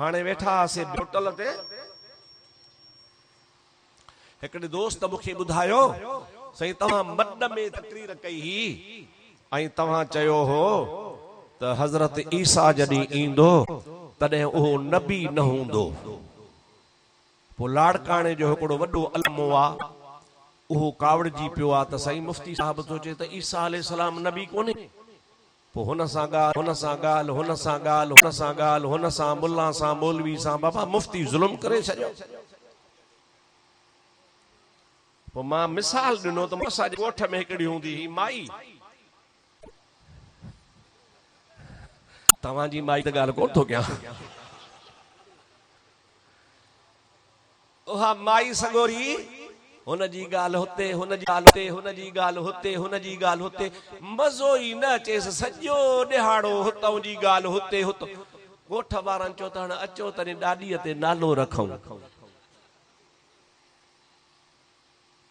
हाणे वेठा हुआसीं होटल ते हिकिड़े दोस्त मूंखे ॿुधायो सही तव्हां मड में तकरीर कई ऐं तव्हां चयो हो त हज़रत ईसा जॾहिं ईंदो तॾहिं उहो नबी न हूंदो पोइ लाड़काणे जो हिकिड़ो वॾो अलमो आहे उहो कावड़जी पियो आहे त साईं मुफ्ती साहिब थो चए त ईसा अलैहिस्सलाम नबी कोन्हे पोइ हुन सां ॻाल्हि हुन सां ॻाल्हि हुन सां ॻाल्हि हुन सां ॻाल्हि हुन सां मुल्ला सां मौलवी सां बाबा मुफ्ती ज़ुल्म करे छॾियो पोइ मां मिसाल ॾिनो त असांजे ॻोठ में हिकिड़ी हूंदी हुई माई तव्हांजी माई त ॻाल्हि कोन थो कयां उहा माई सगोरी हुन जी ॻाल्हि हुते हुन जी ॻाल्हि हुते हुन जी ॻाल्हि हुते हुन जी ॻाल्हि हुते मज़ो ई न अचेसि सॼो ॾिहाड़ो हुतां जी ॻाल्हि हुते हुतो ॻोठ वारनि चयो त हाणे अचो तॾहिं ॾाॾीअ ते नालो रखूं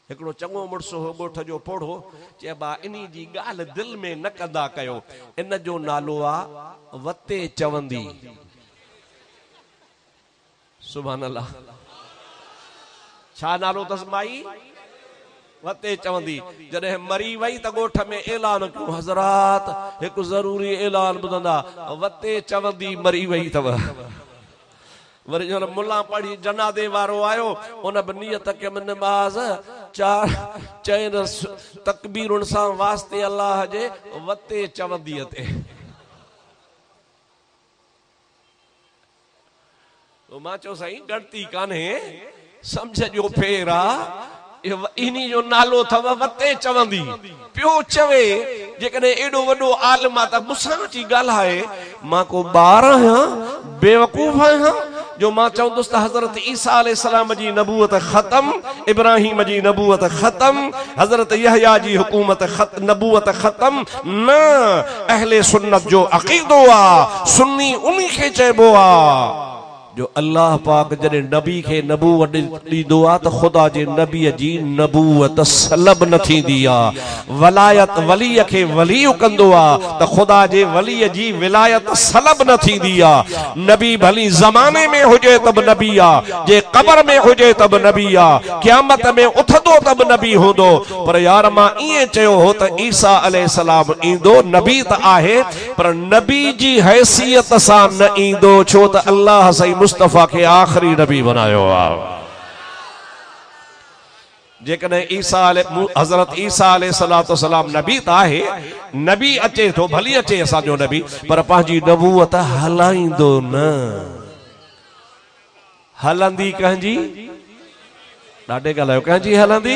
हिकिड़ो चङो मुड़ुसु हो ॻोठ जो पोढ़ो चइबा इन्ही जी ॻाल्हि दिलि में न कंदा कयो इन जो नालो आहे वते चवंदी सुभान अल्लाह छा नालो अथसि माई वते चवंदी जॾहिं मरी वई त ॻोठ में ऐलान कयो हज़रात हिकु ज़रूरी ऐलान ॿुधंदा वते चवंदी मरी वई अथव वरी जो मुल्ला पढ़ी जनादे वारो आयो उन बि नियत के नमाज़ चार चैन तकबीरुनि सां वास्ते अल्लाह जे वते चवंदीअ ते मां चयो साईं गणती कान्हे समझ जो फेर आहे इन्ही जो नालो अथव वते चवंदी पियो चवे जेकॾहिं एॾो वॾो आलिम आहे त मूंसां अची ॻाल्हाए मां को ॿार आहियां बेवकूफ़ आहियां जो मां चवंदुसि त हज़रत ईसा अलैहिस्सलाम जी नबूवत ख़त्म, इब्राहिम जी नबूवत ख़त्म, हज़रत यहया जी हुकूमत नबूवत ख़त्म न। अहले सुन्नत जो अक़ीदो आ, सुन्नी उन्हीं खे चइबो आ जो अल्लाह पाक जॾहिं नबी खे नबूवत ॾींदो आहे त ख़ुदा जे नबीअ जी नबूवत सलब न थींदी आहे। वलायत वलीअ खे वली कंदो आहे त ख़ुदा जे वलीअ जी विलायत सलब न थींदी आहे। नबी भली ज़माने में हुजे त बि नबी आहे, जे क़बर में हुजे त बि नबी आहे, क़यामत में उथंदो त बि नबी हूंदो। पर यार मां ईअं चयो हो त ईसा अलैहिस्सलाम ईंदो, नबी त आहे पर नबी जी हैसियत सां न ईंदो, छो त अल्लाह सही मुस्तफ़ा के आखिरी नबी बनायो आ। जेकॾहिं ईसा हज़रत ईसा अलैहिस्सलाम नबी त आहे, नबी अचे थो भली अचे असांजो नबी, पर पंहिंजी नबूवत हलाईंदो न। हलंदी कंहिंजी, ॾाढे ॻाल्हायो, कंहिंजी हलंदी,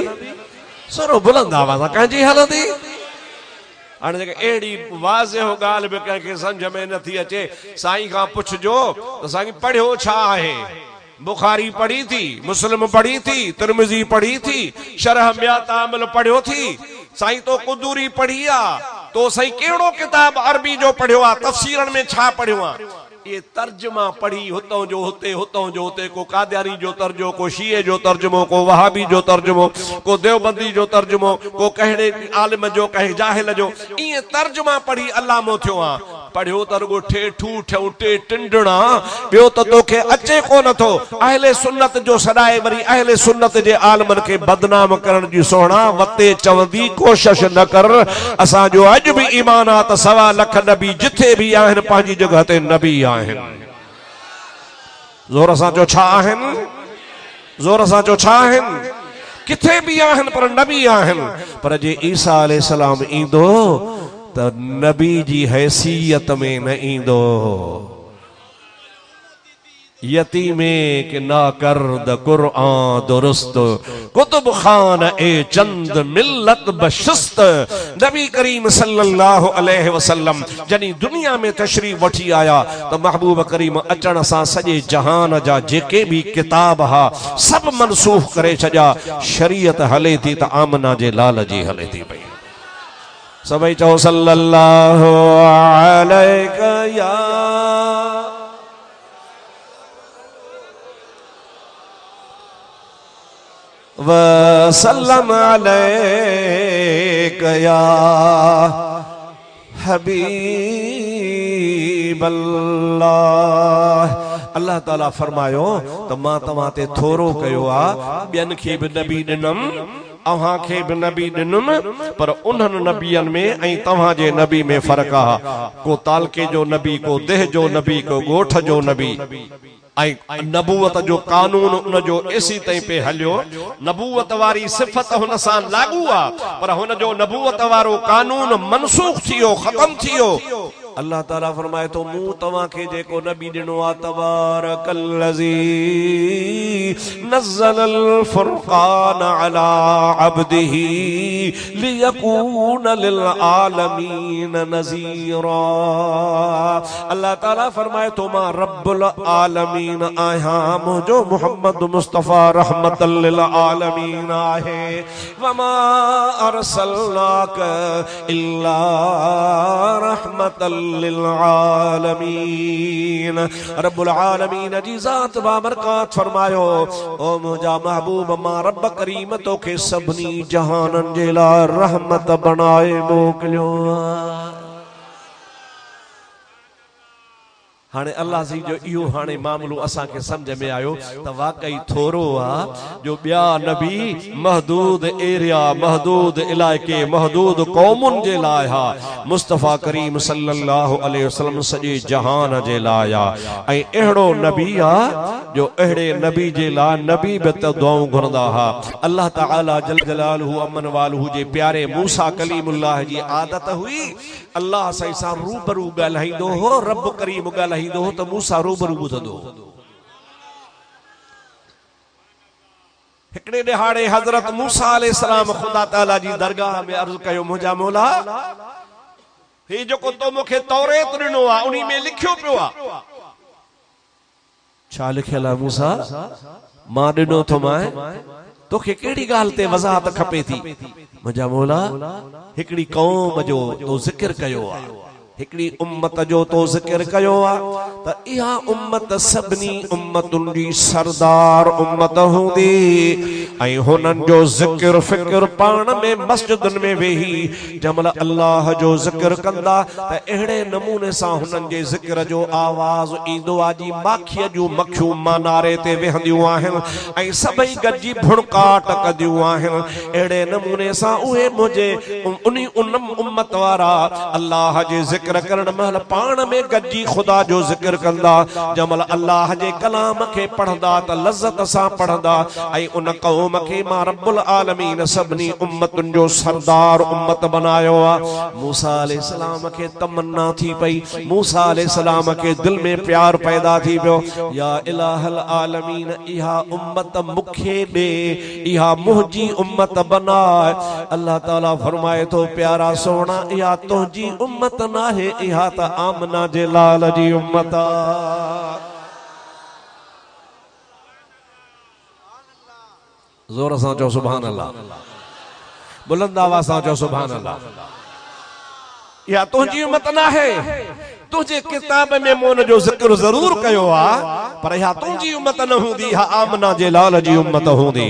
सरो बुलंद आवाज़ सां कंहिंजी हलंदी। हाणे जेके अहिड़ी वाज़ेह ॻाल्हि बि कंहिंखे सम्झ में नथी अचे, साईं खां पुछिजो त साईं पढ़ियो छा आहे। बुखारी पढ़ी थी, मुस्लिम पढ़ी थी, तिरमिज़ी पढ़ी थी, शरह मिया तामिल पढ़ियो थी, साईं तो कुदूरी पढ़ी आ, तो साईं कहिड़ो किताब अरबी जो पढ़ियो आ, तफ़सीरनि में छा पढ़ियो आ। ये तर्जुमा पढ़ी हुतों जो हुते, हुतों जो हुते, को कादियानी जो तर्जुमो, को शीए जो तर्जुमो, को वहाबी जो तर्जुमो, को देवबंदी जो तर्जुमो, को कहिड़े आलिम जो, कंहिं जाहिल जो, ईअं तर्जुमा पढ़ी अलामो थियो आ। पढ़ियो त रुगो ठेठू ठऊं टे टिंडणा, ॿियो त तोखे अचे कोन थो। अहले सुन्नत जो सॾाए वरी अहले सुन्नत जे आलमनि खे बदनाम करण जी सोहणा वते चवंदी कोशिश न कर। असांजो अॼु बि ईमान आ त 1.25 लख नबी जिथे बि आहिनि पंहिंजी जगह ते नबी आहिनि। ज़ोर सां चो छा आहिनि, ज़ोर सां चो छा आहिनि, किथे बि आहिनि पर नबी आहिनि। पर जे ईसा अलैहिस्सलाम ईंदो त नबी जी हैसियत में न ईंदो। यतीमे के ना कर द कुरआन दुरुस्त, कुतुब खान ए चंद मिल्लत बशस्त। नबी करीम सल्लल्लाहु अलैहि वसल्लम जनी दुनिया में तशरीफ वठी आया तो महबूब करीम अचण सां सॼे जहान जा जेके भी किताब हा सब मनसूख करे छॾिया। शरीयत हले थी त आमना जे लाल जी हले थी पई। सभई चओ सल्लल्लाहु अलैका या वसल्लम अलैका या हबीबल्लाह। अल्लाह ताला फरमायो त मां तव्हां ते थोरो कयो आ, ॿियनि खे बि नबी ॾिनम, अव्हां खे बि नबी ॾिनुम, पर उन्हनि नबियनि में ऐं तव्हां जे नबी में फ़र्क़ु आहे। को तालके जो नबी, को देह जो नबी, को ॻोठ जो नबी। ऐं नबूवत जो कानून उन जो एसी ताईं पे हलियो। नबूवत वारी सिफ़त हुन सां लागू आहे, पर हुन जो नबूवत वारो कानून मनसूख थियो, ख़त्म थियो। अल्लाह ताला फरमाए तो मूं तव्हां खे जेको नबी ॾिनो आहे, तबारकल्लज़ी नज़्ज़लल फ़ुरक़ान अला अब्दिही लियकून लिल आलमीन नज़ीरा। अल्लाह ताला फरमाए तो मां रब्बुल आलमीन आहियां, मुंहिंजो मुहम्मद मुस्तफ़ा रहमतल लिल आलमीन आहे। वमा अरसलनाक इल्ला रहमतल लिल आलमीन। रब्बुल आलमीन जी ज़ात बाबरकत फरमायो, ओ मुंहिंजा महबूब मां रब करीम तोखे सभिनी जहाननि जे लाइ रहमत बनाए मोकिलियो। हाणे अल्लाह जी जो इहो हाणे मामलो असां खे समझ में आयो त वाकई थोरो आ जो ॿिया नबी महदूद एरिया, महदूद इलाइक़े, महदूद क़ौमुनि जे लाइ हा। मुस्तफ़ा करीम सल्लल्लाहु अलैहि वसल्लम सॼे जहान जे लाइ आ। ऐं अहिड़ो नबी आ जो अहिड़े नबी जे लाइ नबी बि त दुआऊं घुरंदा हा। अल्लाह ताला जल जलालहू अमन वालहू जे प्यारे मूसा कलीमुल्लाह जी आदत हुई अल्लाह सां रूबरू ॻाल्हाईंदो हो, रब करीम ॻाल्हाईंदो हो त मूसा रूबरू ॿुधंदो। हिकिड़े ॾिहाड़े हज़रत मूसा अलैहिस्सलाम ख़ुदा ताला जी दरगाह में अर्ज़ कयो, मुंहिंजा मौला ही जेको तो मूंखे तौरेत ॾिनो आहे उन्ही में लिखियो पियो आहे छा लिखियल आहे मूसा मां ॾिनो थो मां तोखे कहिड़ी ॻाल्हि ते वज़ाहत खपे थी मुंहिंजा मौला हिकिड़ी क़ौम जो तो ज़िक्र कयो आहे हिकिड़ी उम्मत जो तो ज़िक्र कयो आहे त इहा उम्मत सभिनी उम्मतुनि जी सरदार उम्मत हूंदी ऐं हुननि जो ज़िक्र फ़िक्र पाण में मस्जिदुनि में वेही जंहिंमहिल अल्लाह जो ज़िक्र कंदा त अहिड़े नमूने सां हुननि जे ज़िक्र जो आवाज़ ईंदो आहे जी माखीअ जूं मखियूं मनारे ते वेहंदियूं आहिनि ऐं सभई गॾिजी भुणकाट कंदियूं आहिनि अहिड़े नमूने सां उहे मुंहिंजे उन उम्मत वारा अल्लाह जे ज़िक्र करण महिल पाण में गॾिजी ख़ुदा जो ज़िक्र कंदा जंहिंमहिल अल्लाह जे कलाम खे पढ़ंदा त लज़्ज़त सां पढ़ंदा ऐं उन क़ौम खे मां रब्बुल आलमीन सभिनी उम्मतुनि जो सरदार उम्मत बनायो आहे मूसा अलैहिस्सलाम खे तमन्ना थी पई मूसा अलैहिस्सलाम खे दिल में प्यार पैदा थी पियो या इलाहल आलमीन इहा उम्मत मूंखे ॾे इहा मुंहिंजी उम्मत बनाए अल्लाह ताला फरमाए थो प्यारा सोना इहा तुंहिंजी उम्मत नाहे इहा त आमना जे लाल जी उम्मत ज़ोर सां चओ सुभान अल्लाह बुलंद आवाज़ सां चओ सुभान अल्लाह इहा तुंहिंजी उम्मत नाहे तुझे किताब में मोन जो ज़िक्र ज़रूर कयो आहे पर इहा तुंहिंजी उम्मत न हूंदी इहा आमना जे लाल जी उम्मत हूंदी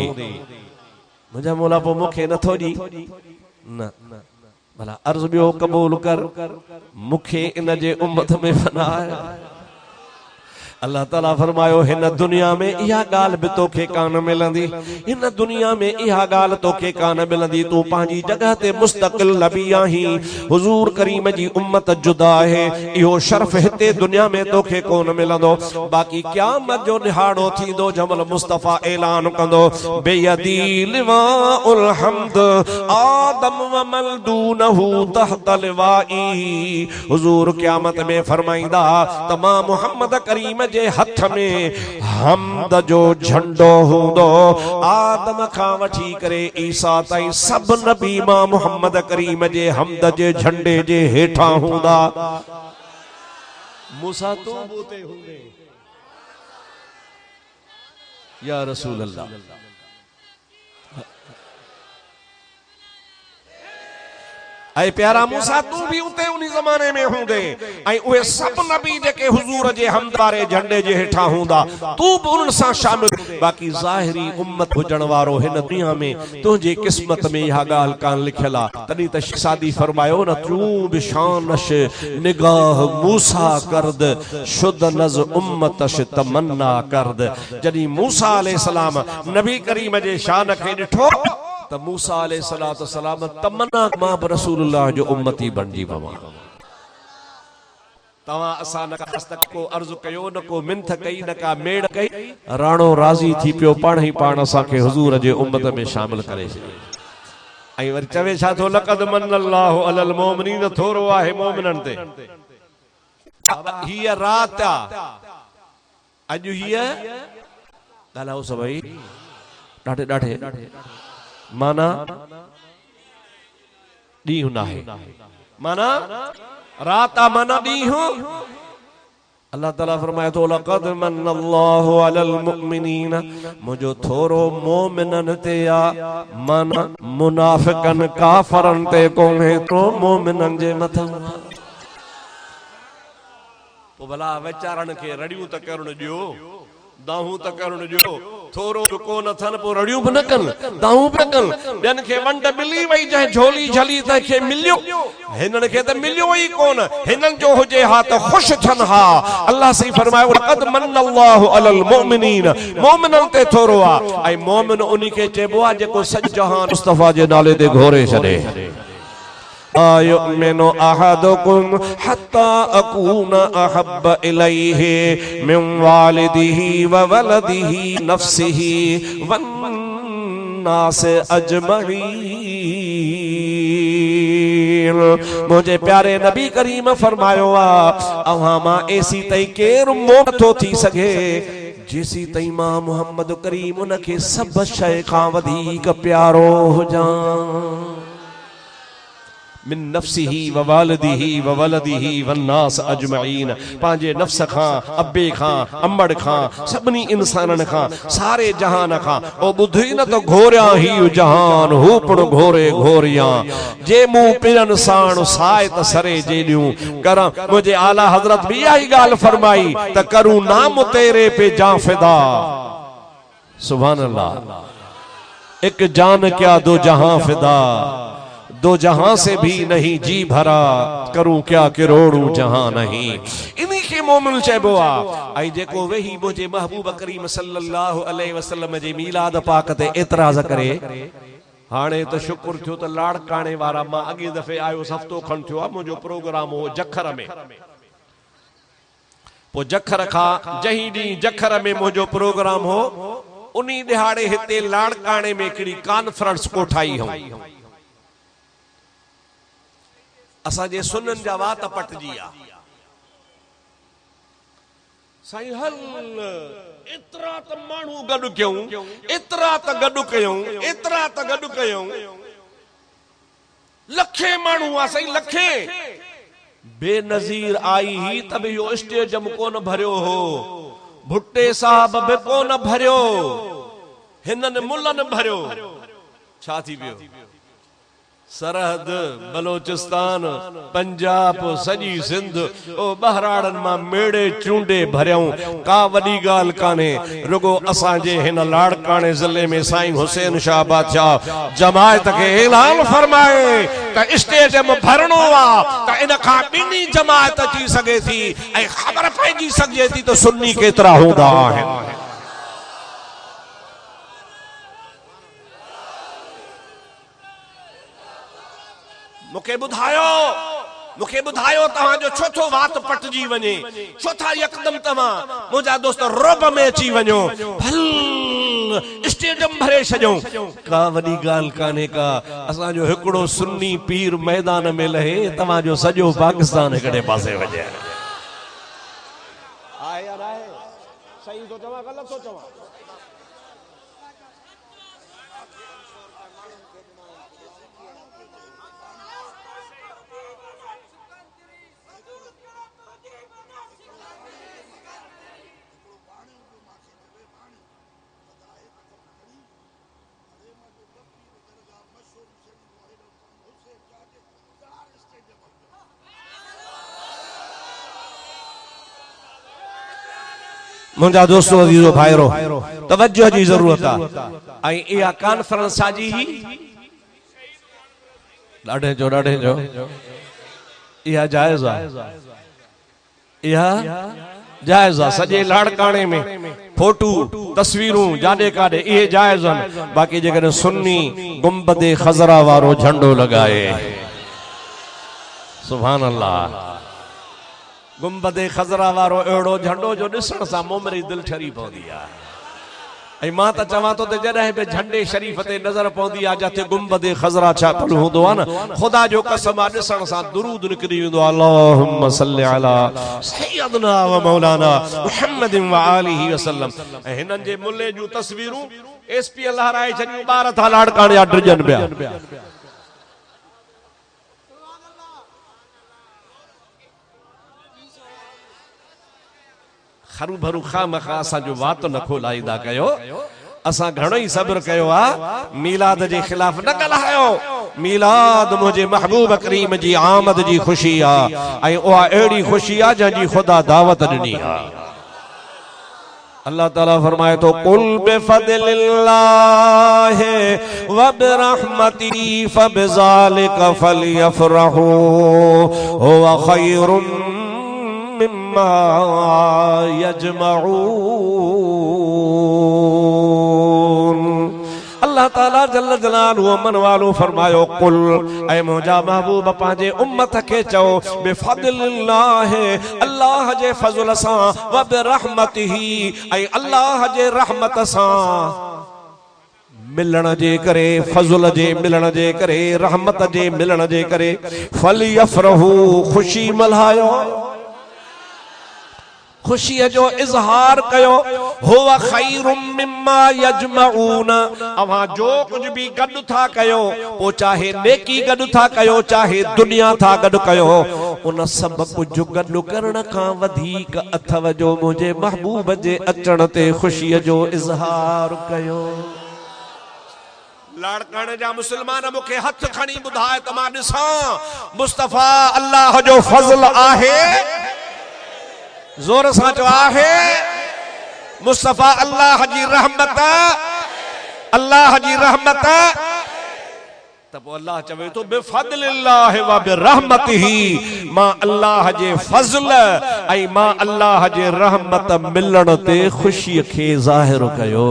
मुंहिंजा मौला पोइ मूंखे नथो ॾी न भला अर्ज़ ॿियो क़बूल कर मूंखे इन जे उम्मत में बनाए अल्लाह ताला फरमायो हिन दुनिया में इहा ॻाल्हि बि तोखे कान मिलंदी हिन दुनिया में इहा ॻाल्हि तोखे कान मिलंदी तूं पंहिंजी जॻह ते मुस्तक़िल नबी आहीं हुज़ूर करीम जी उम्मत जुदा आहे इहो शर्फ़ हिते दुनिया में तोखे कोन मिलंदो बाक़ी क़यामत जो ॾिहाड़ो थींदो जंहिंमहिल मुस्तफ़ा ऐलान कंदो बेयदी लिवाउल हम्द आदम व मलदूनहु तहत लिवाई हुज़ूर क़यामत में फरमाईंदा त मां मुहम्मद करीम जे हथ में हमद जो झंडो हूंदो आदम खां वठी करे ईसा ताईं सभु नबी मां मुहम्मद करीम जे हमद जे झंडे जे हेठां हूंदा मूसा तूं बि उते हूंदे या रसूल अल्लाह ऐं प्यारा मूसा तू भी उते उन ज़माने में हूंदे ऐं उहे सब नबी जेके हुजूर जे हमदारे झंडे जे हेठां हूंदा तू भी उन सां शामिल बाक़ी ज़ाहिरी उम्मत हुजण वारो हिन दुनिया में तुंहिंजी क़िस्मत में इहा ॻाल्हि कान लिखियल आहे तॾहिं त शादी फरमायो न तू भी शानश निगाह मूसा करद शुद्ध नज़ उम्मतश तमन्ना करद जॾहिं मूसा अलैहिस्सलाम नबी करीम जे शान खे ॾिठो त मूसा अलैहिस्सलाम तमन्ना मां बि रसूलुल्लाह जो उम्मती बणिजी पवां तव्हां असां न को अर्ज़ कयो न को मिंथ कई न का मेड़ कई राणो राज़ी थी पियो पाण ई पाण असांखे हुज़ूर जे उम्मत में शामिल करे छॾियो ऐं वरी चवे छा थो लक़द मन्नल्लाहु अलल मोमिनीन थोरो आहे मोमिननि ते हीअ राति अॼु हीअ ॻाल्हायो सभई ॾाढे ॾाढे माना ॾींहुं नाहे माना रात माना ॾींहुं अल्लाह ताला फरमाए थो लक़द मन्नल्लाहु अलल मुमिनीन मुंहिंजो थोरो मोमिननि ते आहे माना मुनाफ़िक़नि काफ़रनि ते कोन्हे तो मोमिननि जे मथां पोइ भला वीचारनि खे रड़ियूं त करणु ॾियो दाहूं त करणु ॾियो थोरो कोन थियनि पोइ रड़ियूं बि न कनि दाहूं बि न कनि ॿियनि खे वंड मिली वई जंहिं झोली झली त खे मिलियो हिननि खे त मिलियो ई कोन हिननि जो हुजे हा त ख़ुशि थियनि हा अल्लाह सही फरमायो लक़द मन्नल्लाहु अलल मुमिनीन मोमिननि ते थोरो आहे ऐं मोमिन उन खे चइबो आहे जेको सॼो जहान मुस्तफ़ा जे नाले ते घोरे छॾे आयुमिनु अहदुकुम हत्ता अकून अहब्ब इलैहि मिन वालिदिही व वलदिही नफ्सिही वन्नास अजमईन मुझे प्यारे नबी करीम फरमायो अवां मां ऐसी तई केर मोह थो थी सघे जेसी तई मां मोहम्मद करीम उनखे सब शइ खां वधीक प्यारो हुजां मिन नफ्सिही व वालिदिही व वलदिही वन्नास अजमईन, पांजे नफ्स खां, अब्बे खां, अम्मड़ खां, सभनी इंसानन खां, सारे जहान खां। ओ बुधी न तो घोरिया ही जहान, हू पण घोरे घोरिया। जे मुंह पिरन साण साए त सरे जेडियूं कर। मुझे आला हजरत भी यही गाल फरमाई त करूं नाम तेरे पे जां फिदा। सुभान अल्लाह। एक जान क्या दो जहां फिदा, दो जहां से भी नहीं जी भरा, करूं क्या करोड़ों जहां नहीं। इन्हीं के मोमिन चइबो आ। आई जेको वेही मुझे महबूब करीम सल्लल्लाहु अलैहि वसल्लम जे मीलाद पाक ते एतराज करे, हाणे तो शुक्र थियो त लाड़काणे वारा मां अॻे दफ़े आयो हफ़्तो खन थियो आ, मुंहिंजो प्रोग्राम हो जखर में। पो जखर खां जहीं ॾींहुं जखर में मुंहिंजो प्रोग्राम हो, उन्हीं दिहाड़े हिते लाड़काणे में हिकिड़ी कॉन्फ्रेंस कोठाई हो। असांजे सुनन जा वात पटजी आ। साईं हल एतिरा त माण्हू गॾु कयूं, एतिरा त गॾु कयूं, एतिरा त गॾु कयूं। लखे माण्हू आ साईं, लखे। बेनज़ीर आई ही तब इहो स्टेडियम कोन भरियो हो, भुट्टे साहब बि कोन भरियो, हिननि मुल्हनि भरियो। छा थी वियो? सरहद, बलोचिस्तान, पंजाब, सजी सिंध, ओ बहराड़न मां मेड़े चूंडे भरियऊं। का वडी गाल काने, रुगो असांजे हिन लाड़काणे ज़िले में साईं हुसैन शाह बादशाह जमायत के ऐलान फरमाए त स्टेडियम भरणो आ त इन खां ॿिनी जमायत अची सघे थी ऐं ख़बर पइजी सघे थी त सुन्नी केतिरा हूंदा आहिनि। मुखे बुधायो तव्हांजो छो थो वात पटजी वञे, छो था यकदम तव्हां मुंहिंजा दोस्त रोब में अची वञो, भल स्टेडियम भरे छॾियो। का वॾी ॻाल्हि कान्हे का। असांजो हिकिड़ो सुन्नी पीर मैदान में लहे, तव्हांजो सॼो पाकिस्तान हिकिड़े पासे वञे। आहे या न आहे? सही थो चवां ग़लति थो चवां? मुंहिंजा दोस्तों अजीजो भाइरो, तवज्जो जी ज़रूरत आहे। ऐं इहा कॉन्फ्रेंस साजी ही ॾाढे जो इहा जाइज़ आहे, इहा जाइज़ आहे। सॼे लाड़काणे में फोटू तस्वीरूं जाॾे काॾे इहे जाइज़ आहिनि। बाक़ी जेकॾहिं सुन्नी गुंबदे खज़रा वारो झंडो लॻाए, सुभान अल्लाह, गुंबदे खज़रा वारो अहिड़ो झंडो जो ॾिसण सां मोमरी दिलि ठरी पवंदी आहे। ऐं मां त चवां थो त जॾहिं बि झंडे शरीफ़ ते नज़र पवंदी आहे जिथे गुंबदे खज़रा छापियलु हूंदो आहे न, ख़ुदा जो कसम आहे ॾिसण सां दुरूद निकिरी वेंदो आहे। अल्लाहुम्मा सल्लि अला सय्यदना व मौलाना मुहम्मद व आलिहि वसल्लम। ऐं हिननि जे मुल्ले जूं तस्वीरूं एसपी लहराए छॾियूं, ॿार था लाड़काणे जा ड्रिजनि पिया। हरू भरू खामखा असांजो वात न खोलाईंदा कयो। असां घणो ई सब्र कयो आहे, मीलाद जे खिलाफ न ॻाल्हायो। मीलाद मुंहिंजे महबूब करीम जी आमद जी ख़ुशी आहे, ऐं उहा अहिड़ी ख़ुशी आहे जंहिंजी ख़ुदा दावत ॾिनी आहे। अल्लाह ताला फरमाए तो कुल बिफदलिल्लाहि व बिरहमतिही फबिज़ालिका फलयफ़रहू हुवा खैरुम मिम्मा यजमऊन। अल्लाह ताला जल्ल जलालहु मन वालो फरमायो, कुल ऐ मुंहिंजा महबूब पंहिंजे उम्मत खे चओ, बिफदलिल्लाहि अल्लाह जे फज़ल सां, व बिरहमतिही ऐं अल्लाह जे रहमत सां, मिलण जे करे, फज़ल जे मिलण जे करे, रहमत जे मिलण जे करे, फलयफ़रहू ख़ुशी मल्हायो, खुशी जो इजहार कयो हुवा खैरुम मिम्मा यजमऊन अवा जो कुछ भी गड था कयो वो चाहे नेकी गड था कयो चाहे दुनिया था गड कयो उन सब कुछ गड करण का वधीक अथव जो मुझे महबूब जे अचण ते खुशी जो इजहार कयो। लाड़कण जा मुसलमान मुखे हथ खणी बुधाए त मां ॾिसां मुस्तफा अल्लाह जो फज़ल आहे जोर सां चो आहे मुस्तफा अल्लाह जी रहमत अल्लाह जी रहमत तब अल्लाह चवे तो बिफज़लिल्लाहि व बिरहमतिही मां अल्लाह जे फज़ल ऐं मां अल्लाह जे रहमत मिलण ते खुशी खे ज़ाहिर कयो।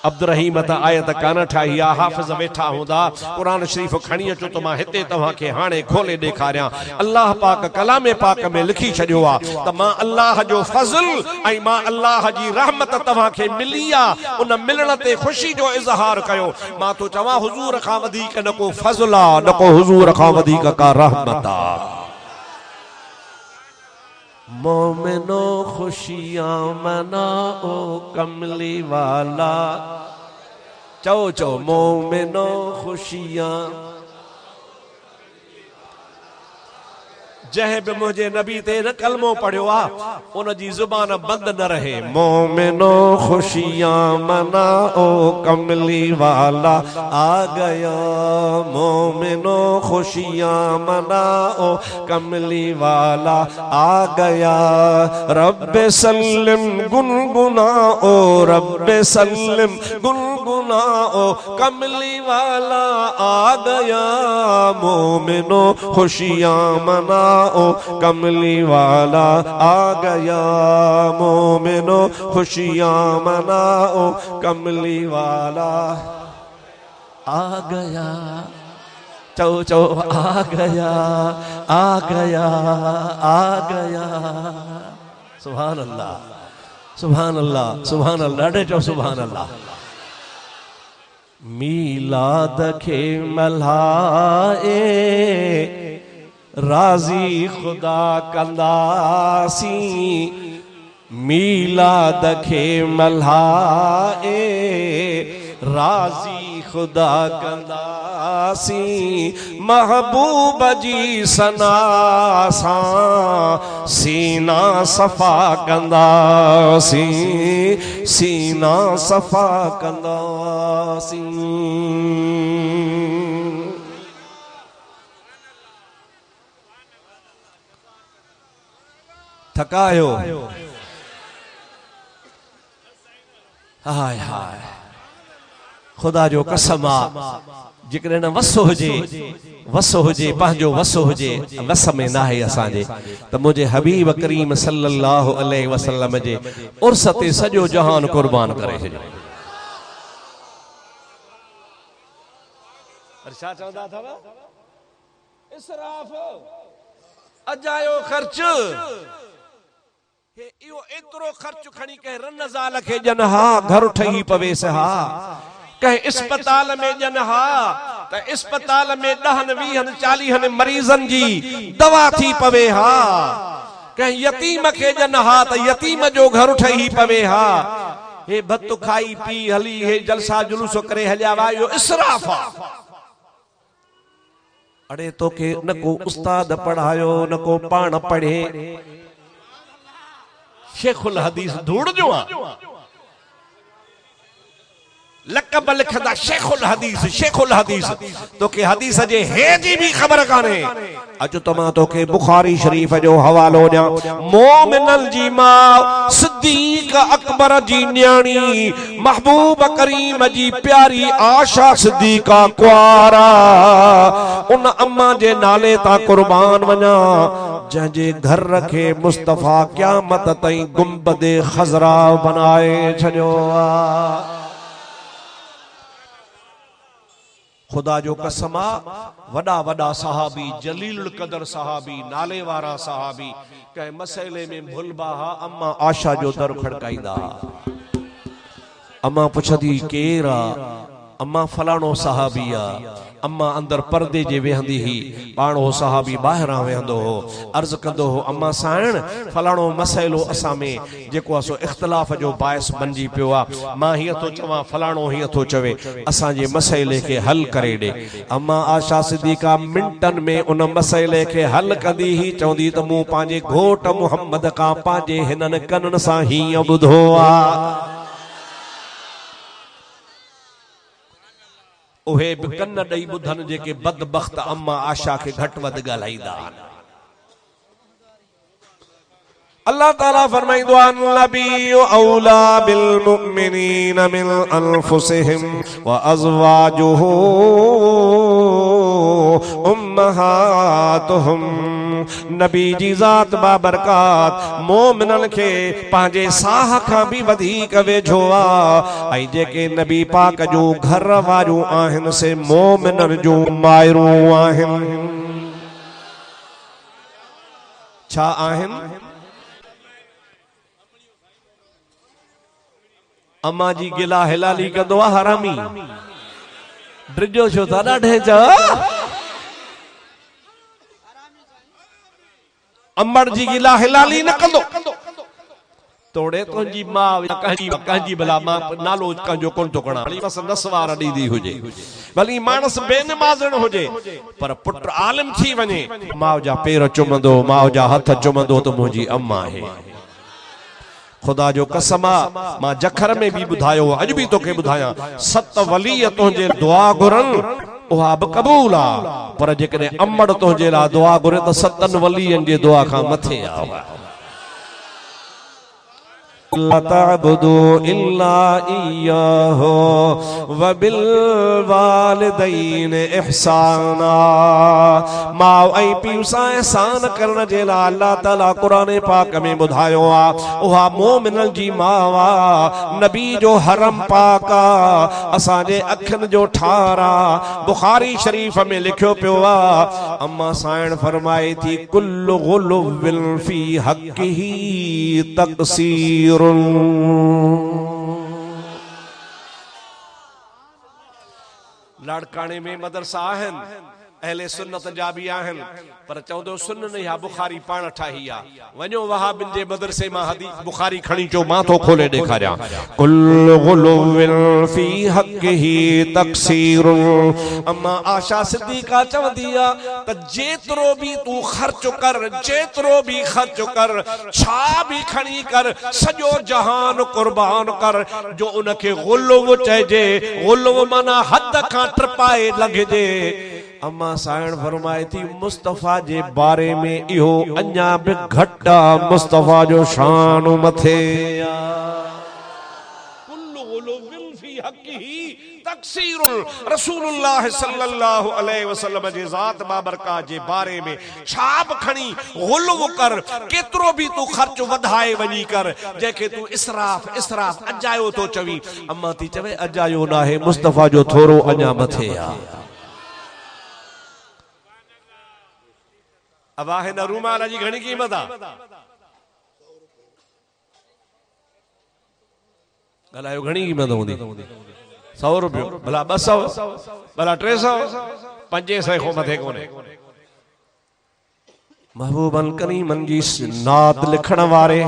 अब्दुर्रहीम त आयत कान ठाही आ हाफ़िज़ वेठा हूंदा कुरान शरीफ खणी अचो तो मां हिते तव्हां खे हाणे खोले ॾेखारियां। अल्लाह पाक कलामे पाक में लिखी छॾियो आ त मां अल्लाह जो फज़ल ऐं मां अल्लाह जी रहमत तव्हां खे मिली आ उन मिलण ते खुशी जो इज़हार कयो। मां तो चवां हुज़ूर खां वधीक न को फज़ल आ न को हुज़ूर खां वधीक का रहमत आ। मोमिनो खुशियां मनाओ कमली वाला चो चो मोमिनो खुशियां जह भी मुझे नबी ते न कलमो पढ़ियो आ उन जी जुबान बंद न रहे। मोमिनो खुशियां मनाओ कमली वाला आ गया मोमिनो खुशियां मनाओ कमली वाला आ गया रब्बे सल्लम गुनगुनाओ रब्बे सल्लम गुनगुनाओ कमली वाला आ गया मोमिनो खुशियां मनाओ कमली वाला आ गया मोमिनो खुशियां मनाओ कमली वाला आ गया चो चो आ गया आ गया आ गया। सुभान अल्लाह सुभान अल्लाह सुभान अल्लाह ॾे चो सुभान अल्लाह। मीलाद खे मल्हाए राज़ी खुदा कंदासी मीलाद खे मल्हाए राज़ी खुदा कंदासी महबूब जी सना सां सीना सफ़ा कंदासी सीना सफ़ा कंदासी। थकायो हाय हाय खुदा जो कसम आ जेकॾहिं वसो हुजे पंहिंजो वसो हुजे वस में न आहे असांजे त मुंहिंजे हबीब करीम सल्लल्लाहु अलैहि वसल्लम जे उर्स ते सॼो जहान कुर्बान करे छॾियो। छा चवंदा अथव इसराफ अजायो ख़र्च इहो एतिरो ख़र्च खणी कंहिं रन ज़ाल खे ॼन हा घर ठही पवेसि हा कंहिं अस्पताल में ॼन हा त अस्पताल में 10-20-40 मरीज़नि जी दवा थी पवे हा कंहिं यतीम खे ॼन हा त यतीम जो घर ठही पवे हा हे भत खाई पी हली हे जलसा जुलूस करे हलिया वा इहो इसराफ आ। अड़े तोखे न को उस्ताद पढ़ायो न को पाण पढ़े शेखुल हदीस धूड़ जो आ लक़ब लिखदा शेखुल हदीस तो के हदीस जे हे जी भी खबर काने अज तमा तो के बुखारी शरीफ जो हवालो ॾियां मोमिनल जी मां सिद्दीक अकबर जी न्याणी महबूब करीम जी प्यारी आशा सिद्दीका कुआरा उन अम्मा जे नाले ता कुर्बान वञा जंहिंजे घर रखे मुस्तफा क़यामत ताईं गुंबदे खज़रा बनाए छॾियो आ। खुदा जो कसम आ वडा वडा सहाबी जलील कदर सहाबी नाले वारा सहाबी कंहिं मसइले में भुलबा हा अम्मा आशा जो दर खड़काईंदा अम्मा पुछंदी केर आ अम्मा फलाणो सहाबी आ। अम्मा अंदर पर्दे जे वेहंदी ही, पाण हो सहाबी ॿाहिरां वेहंदो हो, अर्ज़ कंदो हो अम्मा साइण फलाणो मसइलो असां में जेको असो इख्तिलाफ़ जो बाइस बणिजी पियो आ, मां हीअं थो चवां फलाणो हीअं थो चवे, असांजे मसइले खे हल करे ॾे। अम्मा आशा सिद्दीक़ा मिंटनि में उन मसइले खे हल कंदी ही, चवंदी त मूं पंहिंजे घोट मुहम्मद खां पंहिंजे हिननि कननि सां हीअं ॿुधो आ। उहे भी कन ॾेई ॿुधनि जेके बदबख्त अम्मा आशा खे घटि वधि ॻाल्हाईंदा आहिनि। अल्लाह ताला फरमाइंदो आहे नबी औला बिल मुमिनीन मिन अनफुसिहिम व अज़वाजुहु उम्महातुहुम। नबी जी ज़ात बाबरकात मोमिनन खे पंहिंजे साह खां भी वधीक वेझो आ। ऐं जेके नबी पाक जो घर वारियूं आहिनि से मोमिनन जूं मायरूं आहिनि। छा आहिनि? अम्मा जी गिला हिलाली कंदो आहे हरामी, ड्रिजो छो था ॾाढे चओ। अम्मड़ जी गिला हिलाली न कंदो, तोड़े तुंहिंजी मां कंहिंजी भला मां नालो कंहिंजो कोन थो खणा, भली बस नसवार ॾींदी हुजे, भली मानस बेनमाज़ण हुजे, पर पुट आलिम थी वञे, माउ जा पेर चुमंदो, माउ जा हथ चुमंदो त मुंहिंजी अम्मा आहे। खुदा जो कसम आ, मां जखर में भी ॿुधायो, अॼु भी तोखे ॿुधायां, 7 वली तुंहिंजे दुआ घुरनि उहा बि क़बूल आ, पर जेकॾहिं अम्मड़ तुंहिंजे लाइ दुआ घुरे त 7 वलियनि जे दुआ खां मथे आ। ला तअबुदू इल्ला इय्याहु व बिल वालिदैन इहसाना। माउ ऐं पीउ सां एहसान करण जे लाइ अल्लाह ताला क़ुरान पाक में ॿुधायो आ, उहा मोमिनन जी माउ आ, नबी जो हरम पाक आ, असांजे अखियुनि जो ठार आ। बुखारी शरीफ में लिखियो पियो आ, अम्मा साइण फरमाए थी कुल्लु गुलुविन फी हक़्क़िही तक़सीर। लाड़काने में मदरसा आहिनि, अहले सुन्नत जा भी आहिनि, पर चवंदो सुन्न या बुखारी पाण ठाही आ। वञो वहाबिन जे मदरसे मां हदीस बुखारी खणी चो, मां तो खोले ॾेखारियां। कुल्लु गुलुविन फी हक़्क़िही तक़सीर। अम्मा आशा सिद्दीक़ा चवंदी आ त जेतिरो भी तू ख़र्च कर, जेतिरो भी ख़र्च कर, छा भी खणी कर, सॼो जहान कुर्बान कर, जो उनखे गुलुव चइजे। गुलुव माना हद खां ट्रपाए लंघजे। अम्मा साइण फरमाए थी मुस्तफ़ा जे बारे में इहो अञा भी घटा, मुस्तफ़ा जो शान मथे आ। कुल्लु गुलुविन फी हक़्क़िही तक़सीरुन। रसूलुल्लाह सल्लल्लाहु अलैहि वसल्लम जे ज़ात बाबरकात जे बारे में छा बि खणी गुलुव कर, केतिरो भी तू ख़र्च वधाए वञी कर, जंहिंखे तू इसराफ़ इसराफ़ अजायो तो चवी। अम्मा थी चवे अजायो नाहे, मुस्तफ़ा जो थोरो अञा मथे आ। अब आहे न रूमाल जी घणी कीमत आ, ॻाल्हायो घणी कीमत हूंदी? 100 रुपयो, भला 200, भला 300, 500 खां मथे कोन्हे। महबूबन करीमन जी नात लिखण वारे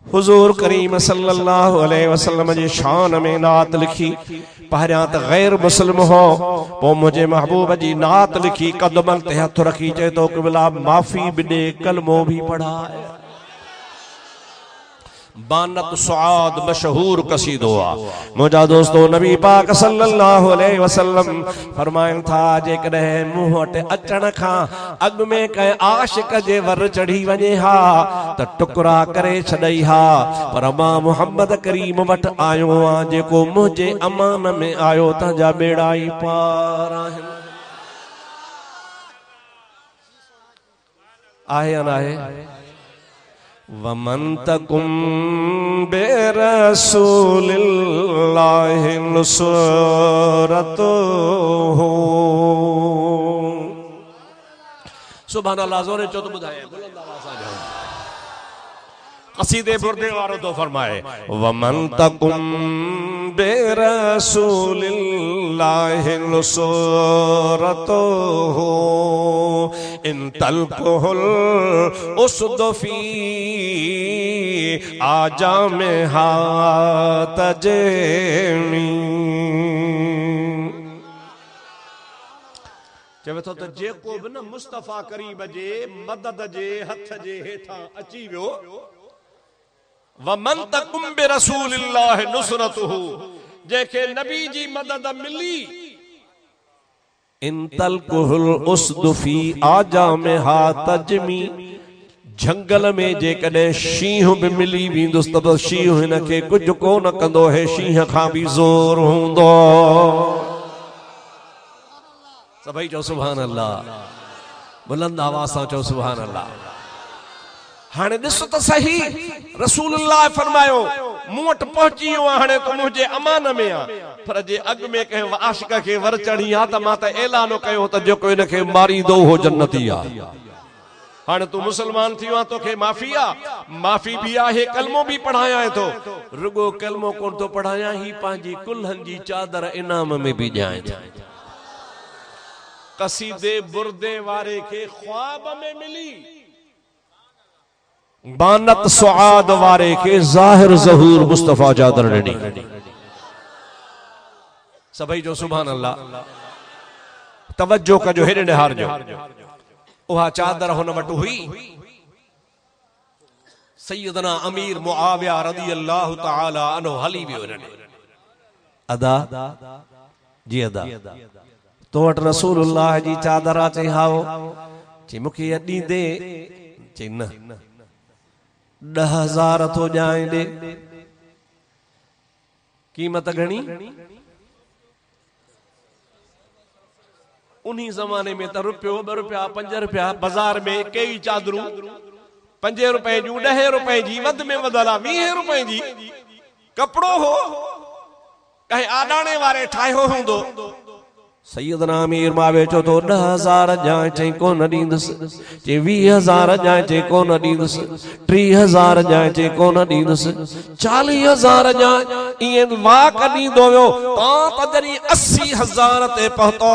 हुजूर करीम सल्लल्लाहु अलैहि वसल्लम जी शान में नात लिखी। पहिरियां त गैर मुस्लिम हो, पोइ मुंहिंजे महबूब जी नात लिखी, कदमन ते हथ रखी चए तो क़िबला माफ़ी भी दे, कलमो भी पढ़ाए। बानत सुआद मशहूर कसीदो आ। मुझा दोस्तों, नबी पाक सल्लल्लाहु अलैहि वसल्लम फरमाइन था, जेकॾहिं मूं वटि अचण खां अॻु में कंहिं आशिक जे वर चढ़ी वञे हा त टुकड़ा करे छॾई हा, पर मां मुहम्मद करीम वटि आयो आहियां, जेको मुंहिंजे अमान में आयो, तंहिंजा बेड़ा ई पार आहिनि। आहे या न आहे? वमन तकुम बिरसूलिल्लाहि नुसरतुहु। सुभान अल्लाह, जोरे चो तो ॿुधाए, बुलंद आवाज़ सां कसीदे बुरदे वारो तो फरमाए वमन तकुम बेरसूलिल्लाहि नुसरतो हो इन तलकुल उसदफी आजा में हाथ जेमी चवे तो जेको भी न मुस्तफा करीब जे मदद जे हथ जे हेठा अची वियो वमन तकुम बिरसूलिल्लाहि नुसरतुहु जेके नबी जी मदद मिली इन तलकुल उसदफी आजा में हाथ तजमी जंगल में जेकॾहिं शींह भी मिली वेंदुसि त शींह हिन खे कुझु कोन कंदो है शींह खां भी ज़ोर हूंदो सभई चो सुभान अल्लाह बुलंद आवाज़ सां चो सुभान अल्लाह हाणे ॾिस त सही रसूलुल्लाह फरमायो मूं वटि पहुची वियो आहे हाणे त मुंहिंजे अमान में आहे पर जे अॻ में कंहिं आशिक खे वर चढ़ी आहे त मां त ऐलान कयो त जेको हिन खे मारींदो हो जन्नती आहे हाणे तू मुसलमान थी वियो आहे तोखे माफ़ी आहे माफ़ी भी आहे कलमो भी पढ़ायां थो रुगो कलमो कोन थो पढ़ायां ही पंहिंजी कुल्हनि जी चादर इनाम में भी ॾियां कसीदे बुरदे वारे के ख्वाब में मिली बानत सुआद वारे के जाहिर ज़हूर मुस्तफा चादर ॾिनी सभई जो सुभान अल्लाह तवज्जो कजो हेॾे निहार जो उहा चादर हुन वटि हुई सैयदना अमीर मुआविया रज़ी अल्लाह तआला अन्हु हली वियो अदा जी अदा तो वटि रसूलुल्लाह जी चादर चई हाओ चई मूंखे ॾींदे चई न 10,000 तो ॼाए ॾे कीमत घणी उन्हीं ज़माने में त रुपयो 2 रुपया 5 रुपया बाजार में कई चादरूं 5 रुपए जूं 10 रुपए जी वध में वधला 20 रुपए जी कपड़ो हो कहीं आडाणे वारे ठाहियो हूंदो सैयदना अमीर मावे चो तो 10,000 जाए चई कोन ॾींदुसि चई 20,000 जाए चई कोन ॾींदुसि 30,000 जाए चई कोन ॾींदुसि 40,000 जाए ईअं वाक ॾींदो वियो त जॾहिं 80,000 ते पहुतो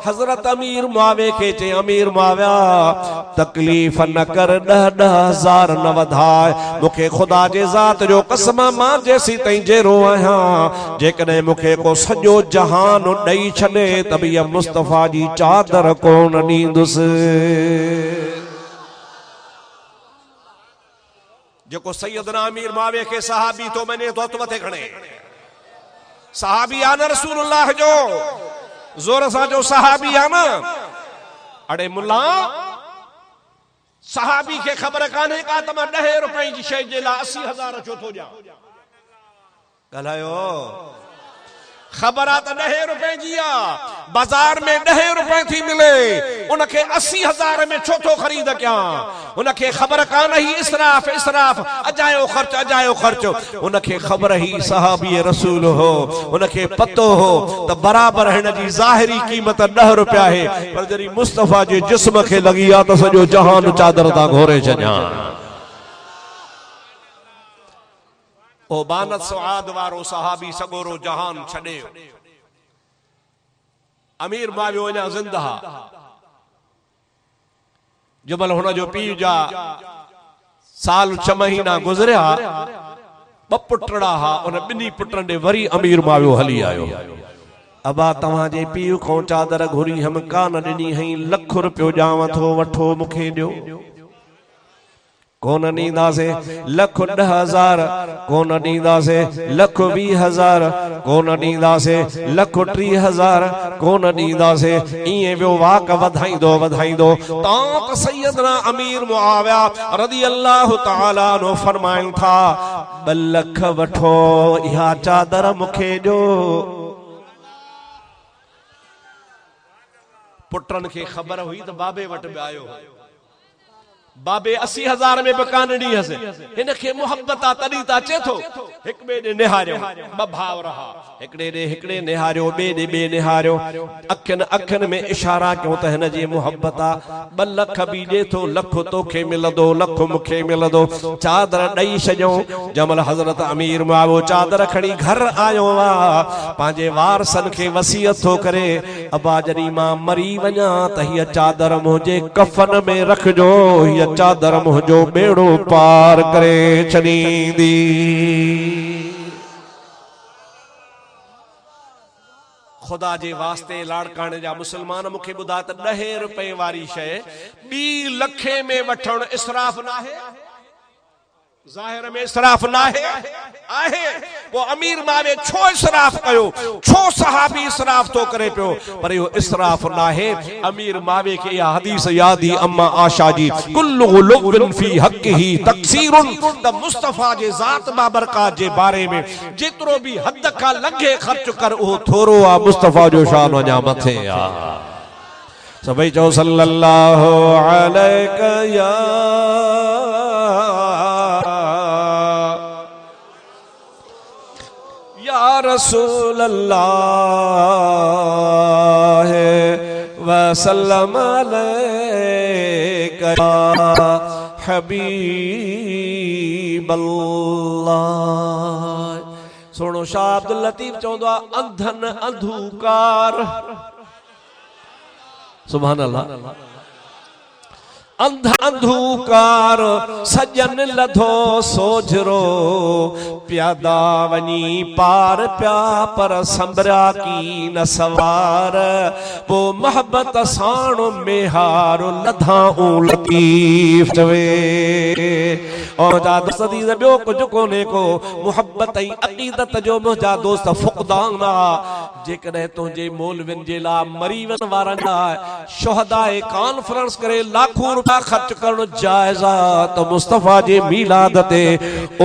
हज़रत अमीर मावे खे चई अमीर माविया तकलीफ़ न कर 10,000 न वधाए मूंखे ख़ुदा जे ज़ात जो कसम मां जेसी ताईं जेरो आहियां जेकॾहिं मूंखे को सॼो जहान ॾेई छॾे तभी मुस्तफा जी चादर कोन ॾींदुसि जेको सैयदना अमीर मावे के सहाबी तो मैंने तो मथे खणे सहाबी आन रसूलुल्लाह जो जोर सा जो सहाबी आन अड़े मुल्ला सहाबी के खबर काने का त मां 10 रुपए जी शइ जे ला 80,000 छो थो ॾियां ॻाल्हायो खबर आ 10 रुपए जी आ बाजार में 10 रुपए थी मिले उनके 80,000 में छो थो खरीद क्या उनके खबर कान ही इसराफ इसराफ अजायो खर्च उनके खबर ही सहाबी रसूल हो उनके पतो हो तो बराबर हिन जी ज़ाहिरी कीमत 10 रुपया है पर जरी मुस्तफा जे जिस्म के लगी आ तो सजो जहान चादर ता घोरे छया ओ बानत सुआद वारो सहाबी सगोरो जहान छड़े अमीर मावियो अञा ज़िंदा जबल हुन जो पीउ जा साल 6 महीना गुज़रिया 2 पुटड़ा हा उन 2 पुटन दे वरी अमीर मावियो हली आयो अबा तव्हां जे पीउ को चादर घुरी हम कान ॾिनी हई लख रुपयो ॼाव थो वठो मूंखे ॾियो कोन ॾींदासे 1,10,000 कोन ॾींदासे 1,20,000 कोन ॾींदासे 1,30,000 कोन ॾींदासे ईअं वियो वाक वधाईंदो तां त सैयदना अमीर मुआविया रज़ी अल्लाह तआला अन्हु फरमाइनि था 2 लख वठो इहा चादर मूंखे ॾियो पुटनि खे ख़बर हुई त बाबे वटि बि आयो बाबे 80,000 में बकान डी हसे इन के मोहब्बत आ तड़ी ता चे थो हिक ॿिए ॾे निहारियो ॿ भाउ रहा हिकिड़े ॾे हिकिड़े निहारियो ॿिए ॾे ॿिए निहारियो अखियुनि में इशारा कयूं त हिन जी मुहबत आहे 2 लख बि ॾे थो लख तोखे मिलंदो लख मूंखे मिलंदो चादर ॾेई छॾियो जमल हज़रत अमीर मुआविया चादर खणी घर आयो आहे पंहिंजे वारसनि खे वसीयत थो करे अबा जॾहिं मां मरी वञा त हीअ चादर मुंहिंजे कफन में रखजो हीअ चादर मुंहिंजो बेड़ो पार करे छॾींदी खुदा जे वास्ते लाड़काणे जा मुसलमान मूंखे ॿुधा त 10 रुपए वारी शइ 2 लखे में वठण इसराफ न आहे ज़ाहिर में इसराफ न आहे वो अमीर मावे छो इसराफ कयो छो सहाबी इसराफ तो करे पियो पर यो इसराफ न आहे अमीर मावे के या हदीस यादी अम्मा आशा जी कुल्लु लुगविन फी हक़ही तकसीरुन त मुस्तफा जे ज़ात बाबरकात जे बारे में जेतिरो भी हद का लंघे खर्च कर वो थोरो आ मुस्तफा जो शान वञा मथे आ सभई चओ सल्लल्लाहु अलैहि या रसूल अल्लाह वसल्लम अलैका हबीब अल्लाह सुनो शाह अब्दुल लतीफ चवंदो आहे अंधन अंधकार सुभान अल्लाह अंध अंधकार सजन लधो सोझरो प्यादा वनी पार प्या पर संभरा की न सवार वो मोहब्बत साण मेहार लधाऊं लतीफ चवे और जा दोस्त दी ॿियो कुझु कोने को मोहब्बत ऐं अक़ीदत जो मुंहिंजा दोस्त फुक़दान आहे जेकॾहिं तुंहिंजे मौलविन जे लाइ मरी वञण वारनि लाइ शुहदाए कॉन्फ्रेंस करे लाखों रुपया खर्च करणु जाइज़ आहे त मुस्तफ़ा जे मीलाद ते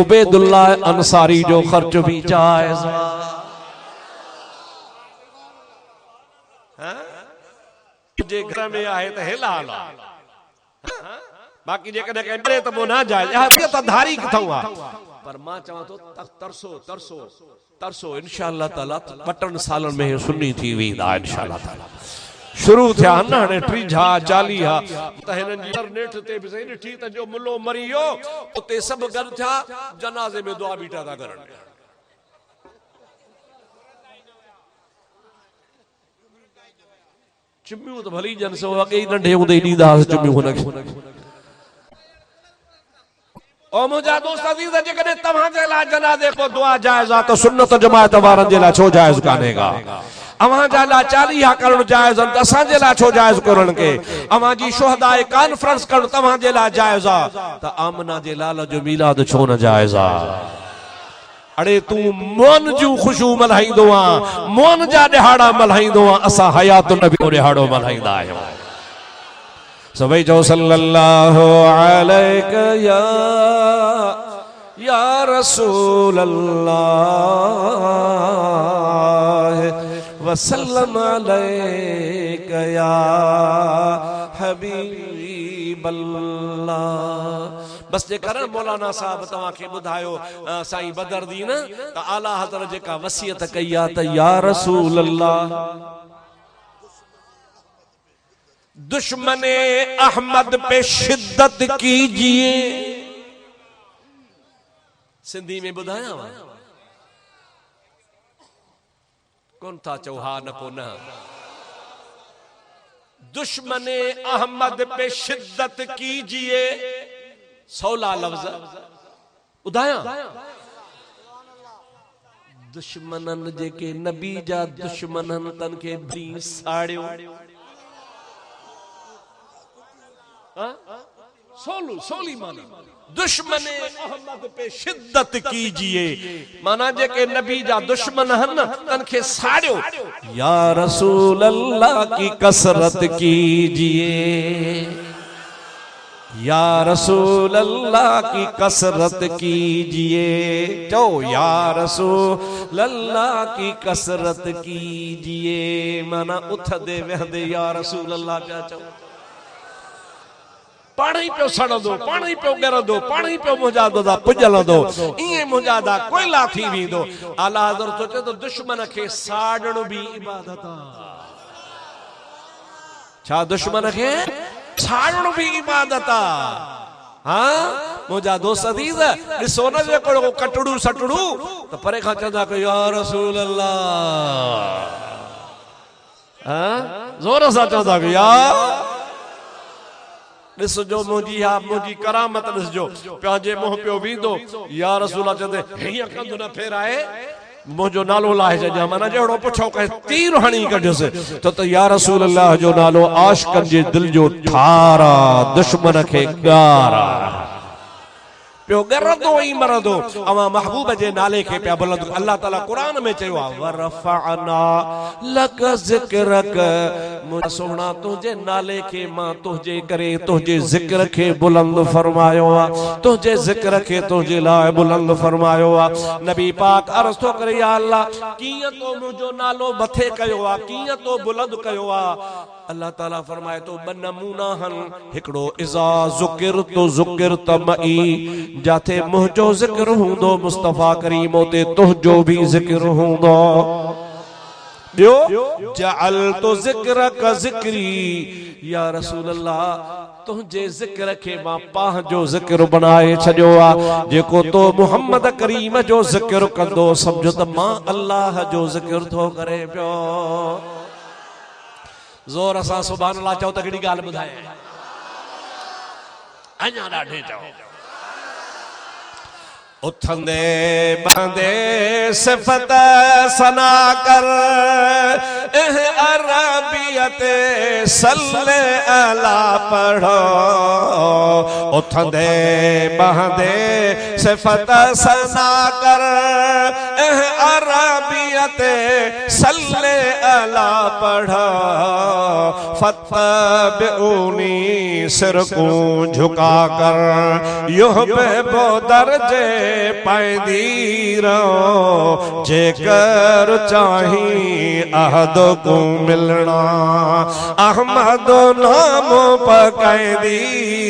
उबैदुल्लाह अंसारी जो ख़र्च भी जाइज़ आहे जे घर में आहे त हिलाल बाकी जेकॾहिं कंहिं ॾे त पोइ न जाइज़ त धारी किथां आहे पर मां चवां थो तरसो तरसो तरसो इंशाअल्लाह ताला 2 सालनि में सुन्नी थी वेंदा इंशाअल्लाह ताला शुरू थिया न हाणे 30 40 त हिननि जी इंटरनेट ते बि सही ॾिठी त जो मुल्लो मरी वियो उते सभु गॾु थिया जनाज़े में दुआ बीठा था करनि चुमियूं त भली जन सो अॻे ई नंढे हूंदे ई ॾींदासीं चुमियूं हुनखे ओ मुंहिंजा दोस्त अज़ीज़ जेकॾहिं तव्हांजे लाइ जनाज़े को दुआ जाइज़ आहे त सुन्नत जमात वारनि जे लाइ छो जाइज़ कान्हेगा अवां जा लाइ 40 करण जायज़ त असांजे लाइ छो जायज़ करण के अवां जी शुहदाए कॉन्फ्रेंस करण तव्हांजे लाइ जायज़ आहे त आमना जे लाल जो मीलाद छो न जायज़ आहे अड़े तू मोन जूं खुशू मल्हाईंदो आ मोन जा ॾिहाड़ा मल्हाईंदो आ असां हयात नबी जो ॾिहाड़ो मल्हाईंदा आहियूं सभई चओ सल्लल्लाहु अलैका या रसूल अल्लाह वसल्लम अलैका या हबीब अल्लाह बस जे करण मौलाना साहब तव्हांखे ॿुधायो साईं बदरदीन त आला हज़रत जेका वसियत कई आहे त या रसूल अल्लाह दुश्मने अहमद पे शिद्दत कीजिए सिंधी में ॿुधाया कौन था चौहान को न दुश्मने अहमद पे शिद्दत कीजिए 16 लफ्ज ॿुधाया दुश्मनन जेके नबी जा दुश्मनन तन के भी साड़ियो सोली माना दुश्मने अहमद पे शिद्दत कीजिए माना जेके नबी जा दुश्मन हन तन के साड़ियो या रसूल अल्लाह की कसरत कीजिए या रसूल अल्लाह की कसरत कीजिए तो या रसूल अल्लाह की कसरत कीजिए माना उठदे वेहदे या रसूल अल्लाह क्या चो पाणी पियो सड़ंदो, पाणी पियो ॻरंदो, पाणी पियो मुंहिंजा दा पुॼलंदो, ईअं मुंहिंजा दा कोयला थी वेंदो। आला हज़रत सोचे तो दुश्मन खे साड़ण भी इबादत आहे। छा दुश्मन खे साड़ण भी इबादत आहे। हाँ मुझा दोस्त अजीज ॾिसो न जेको कटड़ू सटड़ू त परे खां चवंदा कयो या रसूल अल्लाह, हाँ ज़ोर सां चवंदा कयो या ॾिसजो मुंहिंजी हा मुंहिंजी करामत ॾिसजो, पंहिंजे मुंहुं पियो वींदो या रसूल चवंदे हीअं कंदो न फेराए मुझो नालो लाहे छॾियां, माना जहिड़ो पुछो कहे तीर हणी कढियुसि त या रसूल अल्लाह जो नालो आशिक़नि जे दिल जो ठारा, दुश्मन खे ॻारा पियो ॻरंदो ई मरंदो। अवां महबूब जे नाले खे पिया बुलंद। अल्लाह ताला कुरान में चयो आहे वरफ़अना लक ज़िक्रक, मुंहिंजा सोहणा तुंहिंजे नाले खे मां तुंहिंजे करे तुंहिंजे ज़िक्र खे बुलंद फरमायो आहे, तुंहिंजे ज़िक्र खे तुंहिंजे लाइ बुलंद फरमायो आहे। नबी पाक अर्ज़ थो करे या अल्लाह कीअं तो मुंहिंजो नालो मथे कयो आहे, कीअं तो बुलंद कयो आहे। अल्लाह ताला फरमाए तो ॿ नमूना आहिनि, हिकिड़ो इज़ा ज़ुकिर त मई, जाते मुंहिंजो ज़िक्र हूंदो मुस्तफ़ा करीम उते तुंहिंजो भी ज़िक्र हूंदो। ॿियो जअलतु ज़िक्रक ज़िक्री, या रसूल अल्लाह तुंहिंजे ज़िक्र खे मां पंहिंजो ज़िक्र बनाए छॾियो आहे। जेको तो मुहम्मद करीम जो ज़िक्र कंदो सम्झो त मां अल्लाह जो ज़िक्र थो करे पियो। ज़ोर सां सुभान अल्लाह चओ त हिकिड़ी ॻाल्हि ॿुधाए, अञा ॾाढे चओ। उथंदे बहंदे सिफ़त सना कर, अरबियत सल्ले अला पढ़ो। उथंदे बहंदे सिफ़त सना कर, अरबियत सल्ले अला पढ़ो। फत्तबिऊनी सिर को झुका कर, युहिब्बु दर्जे पैदी रहो। जेकर चाही अहद को मिलना, अहमद नाम पकैदी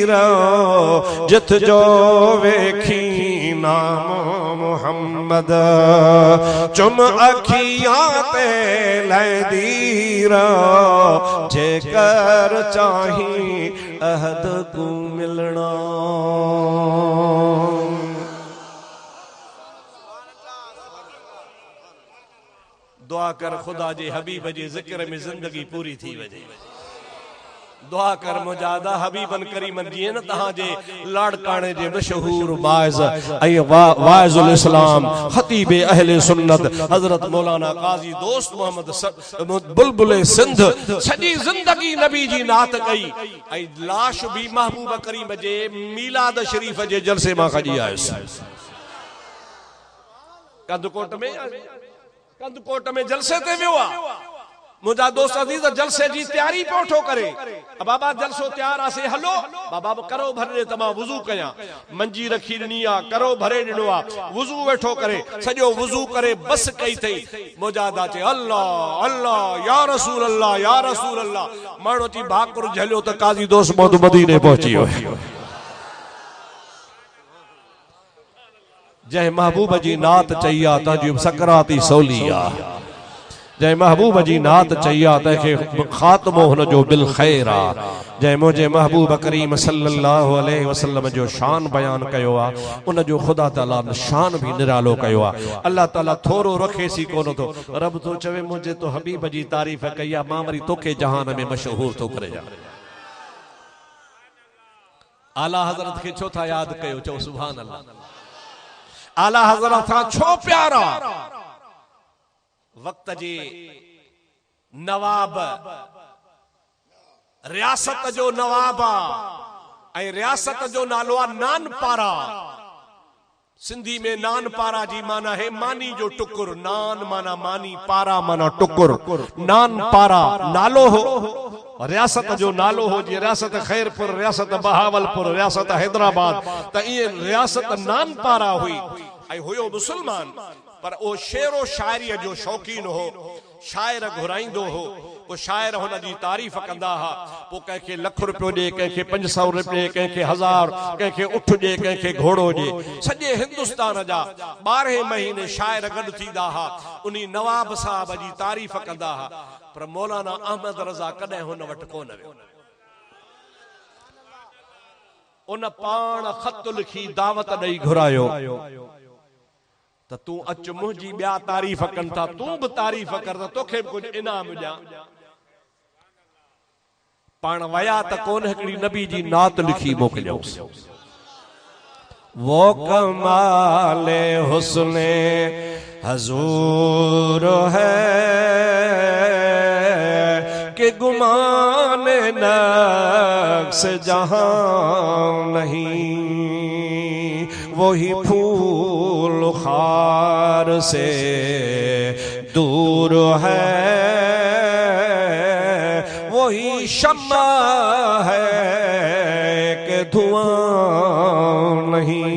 रहो। जित जो वेखी नाम मुहम्मद, चुम अखियां ते लैदी रहो। जेकर चाही अहद को मिलना। दुआ कर खुदा जे हबीब जे ज़िक्र में जिंदगी पूरी थी वजे। दुआ कर मुजादा हबीबन करीमन जी न तहां जे लाड़काणे जे मशहूर वाइज़ ऐं वाइज़ुल इस्लाम खतीब अहले सुन्नत हजरत मौलाना काजी दोस्त मोहम्मद बुलबुल सिंध सॼी ज़िंदगी नबी जी नात कई ऐं लाश भी महबूब करीम जे मीलाद शरीफ जे जलसे मां खजी आयुसि। कंदकोट में जलसे ते वियो आ। मुझा दोस्त अजीज जलसे जी तैयारी पोठो करे। बाबा जलसो तैयार आसे हलो बाबा करो भरे तमा वुजू कया, मंजी रखी ॾिनी आ, करो भरे ॾिनो आ, वुजू वेठो करे, सॼो वुजू करे बस कई थई। मुजादा चे अल्लाह अल्लाह या रसूल अल्लाह या रसूल अल्लाह। माण्हू ची भाकुर झलियो त काजी दोस्त मोहम्मद मदीने पहुची वियो। जय महबूब जी नात चईया ताजी सकराती सौली आ। जय महबूब जी नात चईया तंहिंखे खात्मो हुन जो बिल खैर आ। जय मुझे महबूब करीम सल्लल्लाहु अलैहि वसल्लम जो शान बयान कयो आ, उन जो खुदा ताला शान भी निरालो कयो आ। अल्लाह ताला थोरो रखे सी कोन तो रब तो चवे मुझे तो हबीब जी तारीफ कई आ, मां वरी तोखे जहान में मशहूर तो करे जा। आला हजरत के छो था याद कयो, चो सुभान अल्लाह। आला हजरत था छो प्यारा, वक्त जी नवाब रियासत जो नवाबा ऐं रियासत जो नालो आ नानपारा। सिंधी में नानपारा जी माना है मानी जो टुकुर। नान माना मानी, पारा माना टुकुर। नानपारा नालो हो, रियासत जो नालो हो। जी रियासत खैरपुर, रियासत बहावलपुर, रियासत हैदराबाद, त ये रियासत नानपारा हुई। ऐं हुयो मुसलमान पर ओ शेरो शायरी जो शौकीन हो। शायर घुराईंदो हो, वो शायर हुन जी तारीफ़ कंदा हा, पो कंहिंखे लख रुपयो ॾे, कंहिंखे 500 रुपये, कंहिंखे 1000, कंहिंखे उठ ॾे, कंहिंखे घोड़ो ॾे। सॼे हिंदुस्तान जा 12 महीने शायर गॾु थींदा हा, उन्ही नवाब साहब जी तारीफ़ कंदा हा। पर मौलाना अहमद रज़ा कॾहिं हुन वटि कोन वियो। उन पाण ख़त लिखी दावत ॾेई घुरायो त तूं अच, मुंहिंजी ॿिया तारीफ़ कनि था, तूं बि तारीफ़ कर त तोखे बि कुझु इनाम ॾियां। पाण वया त कोन, हिकिड़ी नबी जी नात लिखी मोकिलियोसि। वो कमाले हुस्ने हजूर है कि गुमान नक्स जहां नहीं, वही फूल खार से दूर है, वही शम्मा है कि धुआं नहीं।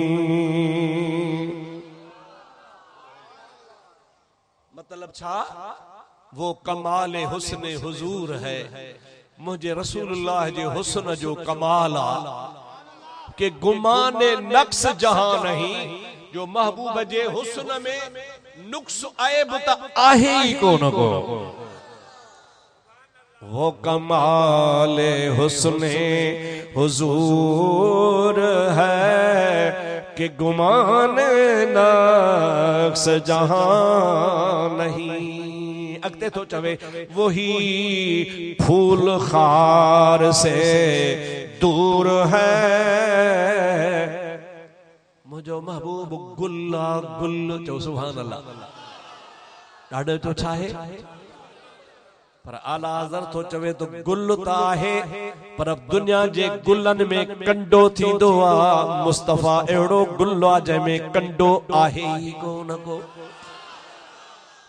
मतलब छा? वो कमाल हुस्न हुजूर है, मुझे रसूलुल्लाह जे हुस्न जो कमाल आ कि गुमाने नक्स जहां नहीं, जो महबूब जे हुस्न में नुक्स ऐब त आहे ही कोन को। वो कमाल हुस्न हुजूर है कि गुमान नक्स जहां नहीं। अगते तो चवे वही फूल खार से दूर है, मुझो महबूब गुल्ला गुल चो सुभान अल्लाह। ॾाढो तो छाहे पर आला हज़रत तो चवे तो गुल त आहे, पर दुनिया जे गुलन में कंडो थींदो आ। मुस्तफा एड़ो गुल आ जंहिंमें कंडो आहे ही कोन को।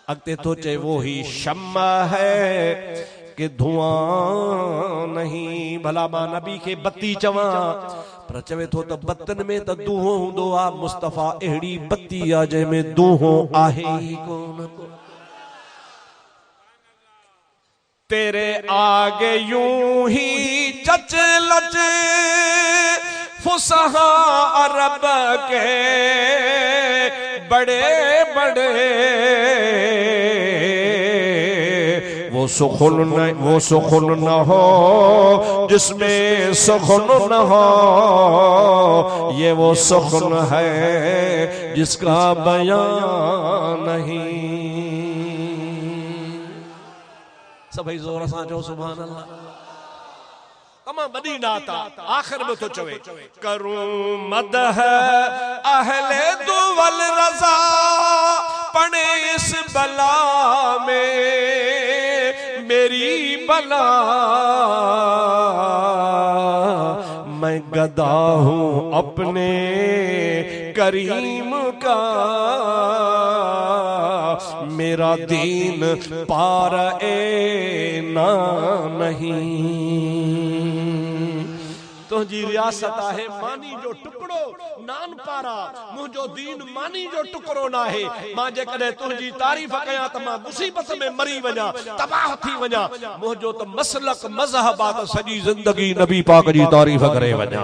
अगते तो चे वो ही शम्मा है कि धुआं नहीं। भला मां नबी के बत्ती चवा, पर चवे तो त बत्तन में त दूहो हुंदो आ। मुस्तफा एड़ी बत्ती आ जंहिंमें दूहो आहे ही कोन को। तेरे आगे यूं ही चच लच फुसहा अरब के बड़े बड़े, वो सुखुन न हो जिसमें सुखुन न हो, ये वो सुखुन है जिसका बयान नहीं। सभई जोर सां चओ सुभान अल्लाह। तमाम बड़ी नाता आखिर में तो चवे करूं मदह अहले दुवल रजा पड़े इस बला में मेरी बला, मैं गदा हूं अपने करीम का, मेरा दीन पार ए ना नहीं। तुझी रियासत आहे मानी जो टुकड़ो नान पारा, मुझो दीन मानी जो टुकड़ो ना है। मां जे कदे तुझी तारीफ कया त मां मुसीबत में मरी वजा, तबाह थी वजा। मुझो तो मसलक मजहब आ, सजी जिंदगी नबी पाक जी तारीफ करे वजा।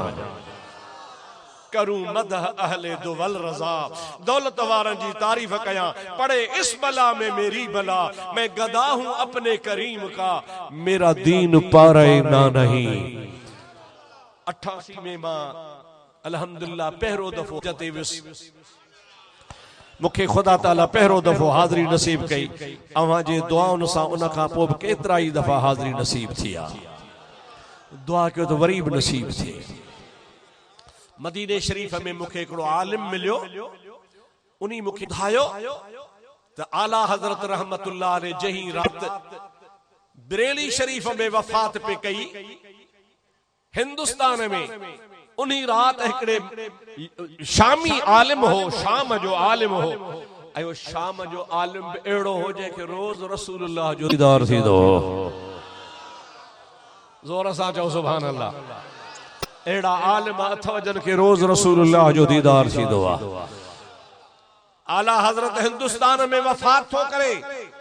करूं मदह अहले दुवल रजा, दौलत वारन जी तारीफ कया, पड़े इस बला में मेरी बला, मैं गदा हूं अपने करीम का, मेरा दीन पारे ना नहीं। 88 में मां अल्हम्दुलिल्लाह पहिरो दफो जते विस, मुखे खुदा ताला पहिरो दफो हाज़री नसीब कई। अवां जे दुआउन सां उन खां पोइ केतिरा ई दफ़ा हाज़री नसीब थिया। दुआ कयो तो वरी भी नसीब थी। मदीने शरीफ में मुखे हिकिड़ो आलिम मिलियो, उन्हीं मुखे ॿुधायो त आला हज़रत रहमतुल्लाह अलैह जही रात बरेली शरीफ में वफ़ात पे कई हिंदुस्तान में। उन्हीं रात हिकिड़े शामी आलिम हो, शाम जो आलिम हो, ऐं शाम जो आलिम भी अहिड़ो हो जंहिंखे रोज़ रसूलुल्लाह जो दीदार थींदो हो। ज़ोर सां चओ सुभान अल्लाह। अहिड़ा आलिम अथव जिन खे रोज़ रसूलुल्लाह जो दीदार थींदो आहे। आला हजरत हिंदुस्तान में वफात थो करे,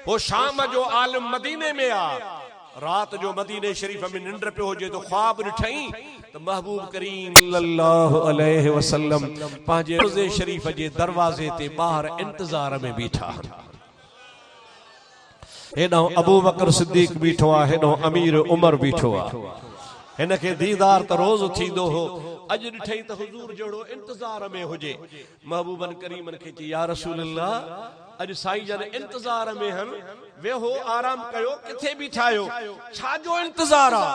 वो शाम जो आलिम मदीने में आ, रात जो मदीने शरीफ में निंड पे हो जे तो ख्वाब ॾिठई तो महबूब करीम सल्लल्लाहु अलैहि वसल्लम पंहिंजे रोज़े शरीफ जे दरवाजे ते ॿाहिर इंतजार में बीठा। हेॾो अबू बकर सिद्दीक बीठो आ, हेॾो अमीर उमर बीठो आ। हिन खे दीदार त रोज़ थींदो हो, अॼु ॾिठई त हुजूर जहिड़ो इंतजार में हुजे। महबूबन करीमन खे चई या रसूल अल्लाह, अॼु साईं जन इंतजार में हन, वेहो आराम कयो, किथे बीठा आहियो, छाजो इंतजार आ?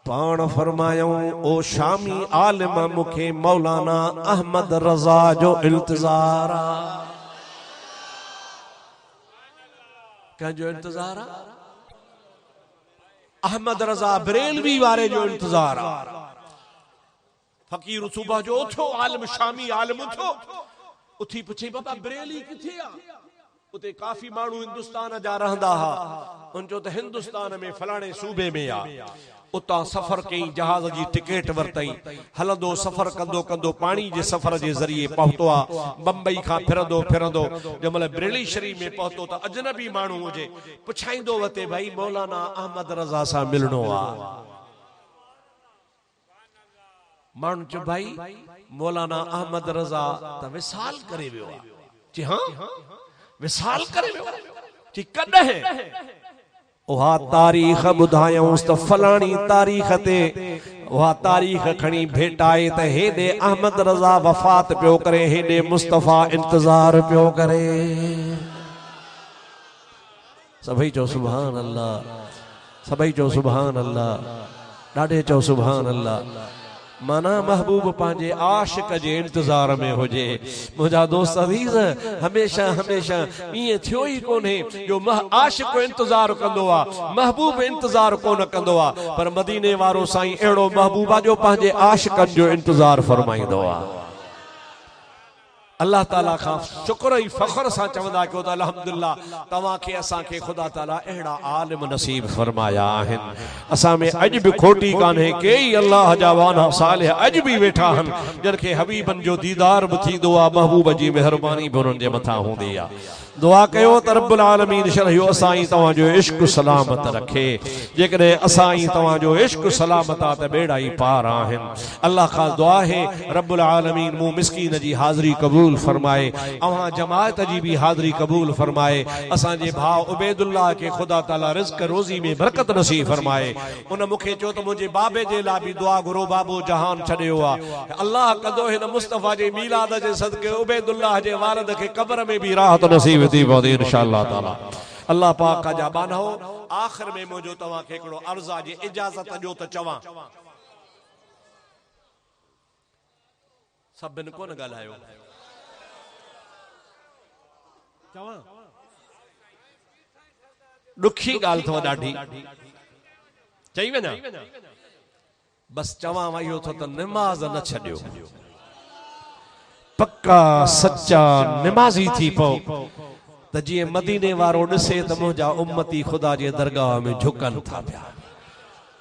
पाण फरमायूं ओ शामी आलिम मूंखे मौलाना अहमद रज़ा जो इंतजार आ। कंहिंजो इंतजार आ? अहमद रज़ा बरेलवी वारे जो इंतजार आ। फकीर सुबह जो उथो, आलिम शामी आलिम उथो, उथी पुछे बाबा बरेली किथे आ? उते काफी माण्हू हिंदुस्तान जा रहंदा हा, उनजो त हिंदुस्तान में फलाणे सूबे में आ। उतां सफ़र कई, जहाज जी टिकट वरतई, हलंदो सफ़र कंदो कंदो पानी जे सफ़र जे ज़रिए पहुतो आ। बम्बई खां फिरंदो फिरंदो जंहिंमहिल बरेली शरीफ में पहुतो त अजनबी माण्हू हुजे, पुछाईंदो वते भाई मौलाना अहमद रज़ा सां मिलणो आ। माण्हू चयो भाई मौलाना अहमद रज़ा त विसाल करे वियो आ। जी हाँ, विसाल करे वियो। जी कॾहिं? उहा तारीख़ ॿुधायूंसि त फलाणी तारीख़ ते उहा तारीख़ खणी भेटाए त हेॾे अहमद रज़ा वफ़ात पियो करे, हेॾे मुस्तफ़ा इंतज़ार पियो करे। सभई चओ सुभान अल्लाह, सभई चओ सुभान अल्लाह, ॾाढे चओ सुभान अल्लाह। माना महबूब पंहिंजे आशिक जे इंतजार में हुजे। मुंहिंजा दोस्त अज़ीज़, हमेशा हमेशा ईअं थियो ई कोन्हे जो आशिक इंतजार कंदो आ, महबूब इंतजार कोन कंदो आ, पर मदीने वारो साईं अहिड़ो महबूबा जो पंहिंजे आशिकनि जो इंतजार फरमाईंदो आ। अल्लाह ताला खां शुक्र ई फख्र सां चवंदा कयो त अल्हम्दुलिल्लाह तव्हांखे असांखे ख़ुदा ताला अहिड़ा आलिम नसीब फरमाया आहिनि। असां में अॼु बि खोटी कान्हे, केई अल्लाह जा वाना सालिह अॼु बि वेठा आहिनि जिनखे हबीबन जो दीदार बि थींदो आहे, महबूब जी मेहरबानी बि उन्हनि जे मथां हूंदी आहे। दुआ कयो त रब्बुल आलमीन शरहियो असाई तव्हांजो इश्क सलामत रखे। जेकॾहिं असाई तव्हांजो इश्क सलामत आहे त बेड़ा ई पार आहिनि। अल्लाह खां दुआ है रब्बुल आलमीन मूं मिस्कीन जी हाज़री क़बूल फरमाए, अवां जमात जी भी हाज़री कबूल फरमाए। असांजे भाउ उबैदुल्लाह के खुदा ताला रिज़्क़ रोज़ी में बरकत नसीब फरमाए। उन मूंखे चयो त मुंहिंजे बाबे जे लाइ बि दुआ घुरो, बाबो जहान छॾियो आहे। अल्लाह कंदो हिन मुस्तफ़ा जे मीलाद जे सदके उबैदुल्लाह जे वालिद खे क़ब्र में भी राहत नसीब थी पवंदी इंशाअल्लाह ताला। अल्लाह पाक जा बानो। आखिर में मुंहिंजो तव्हांखे हिकिड़ो अर्ज़ आहे, जे इजाज़त ॾियो त चवां। सभिनि कोन ॻाल्हायो, ॾुखी ॻाल्हि अथव ॾाढी, चई वञा बस चवां वही हो तो नमाज न छॾियो, पक्का सच्चा नमाज़ी थी पओ त जीअं मदीने वारो ॾिसे त मुंहिंजा उम्मती ख़ुदा जे दरगाह में झुकनि था पिया,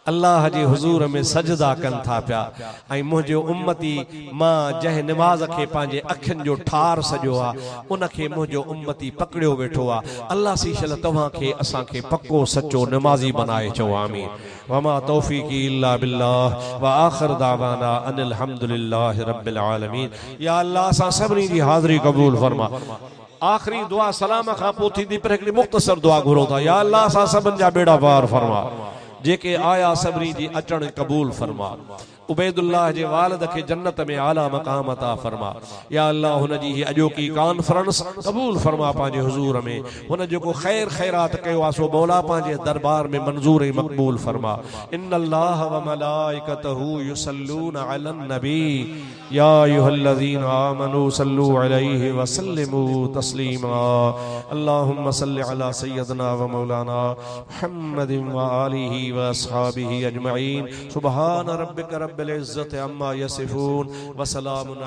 अल्लाह जे हुज़ूर में सजदा कनि था पिया। ऐं मुंहिंजो उम्मती मां जंहिं नमाज़ खे पंहिंजे अखियुनि जो ठार सॼो आहे उनखे मुंहिंजो उम्मती पकड़ियो वेठो आहे। अल्लाह सीशल तव्हांखे असांखे पक्को सच्चो नमाज़ी बनाए चओ आमीन। वमा तौफीक़ी इल्ला बिल्लाह व आखिर दावाना अनिल हम्दुलिल्लाहि रब्बिल आलमीन। या अल्लाह असां सभिनी जी हाज़री क़बूल फरमा। आखिरी दुआ सलाम खां पोइ थींदी, पर हिकिड़ी मुख़्तसर दुआ घुरो था। या अल्लाह असां सभिनि जा बेड़ा पार फरमा, जेके आया सभिनी जी अचण कबूल फरमा। उबैदुल्लाह जे वालिद खे जन्नत में आला मकाम अता फरमा। या अल्लाह हुन जी अॼोकी कॉन्फ्रेंस कबूल फरमा पंहिंजे हुज़ूर में। हुन जेको खैर खैरात कयो आहे सो मौला पंहिंजे दरबार में मंज़ूर ऐं मक़बूल फरमा। इन्नल्लाह व मलाइकतहू युसल्लूना अलन नबी या अय्युहल्लज़ीना आमनू सल्लू अलैहि व सल्लिमू तस्लीमा। अल्लाहुम्मा सल्लि अला सय्यदना व मौलाना मुहम्मदिन व आलिहि व अस्हाबिहि अजमईन। सुब्हान रब्बिका रब्बिल इज्जति अम्मा यसिफून व सलामुन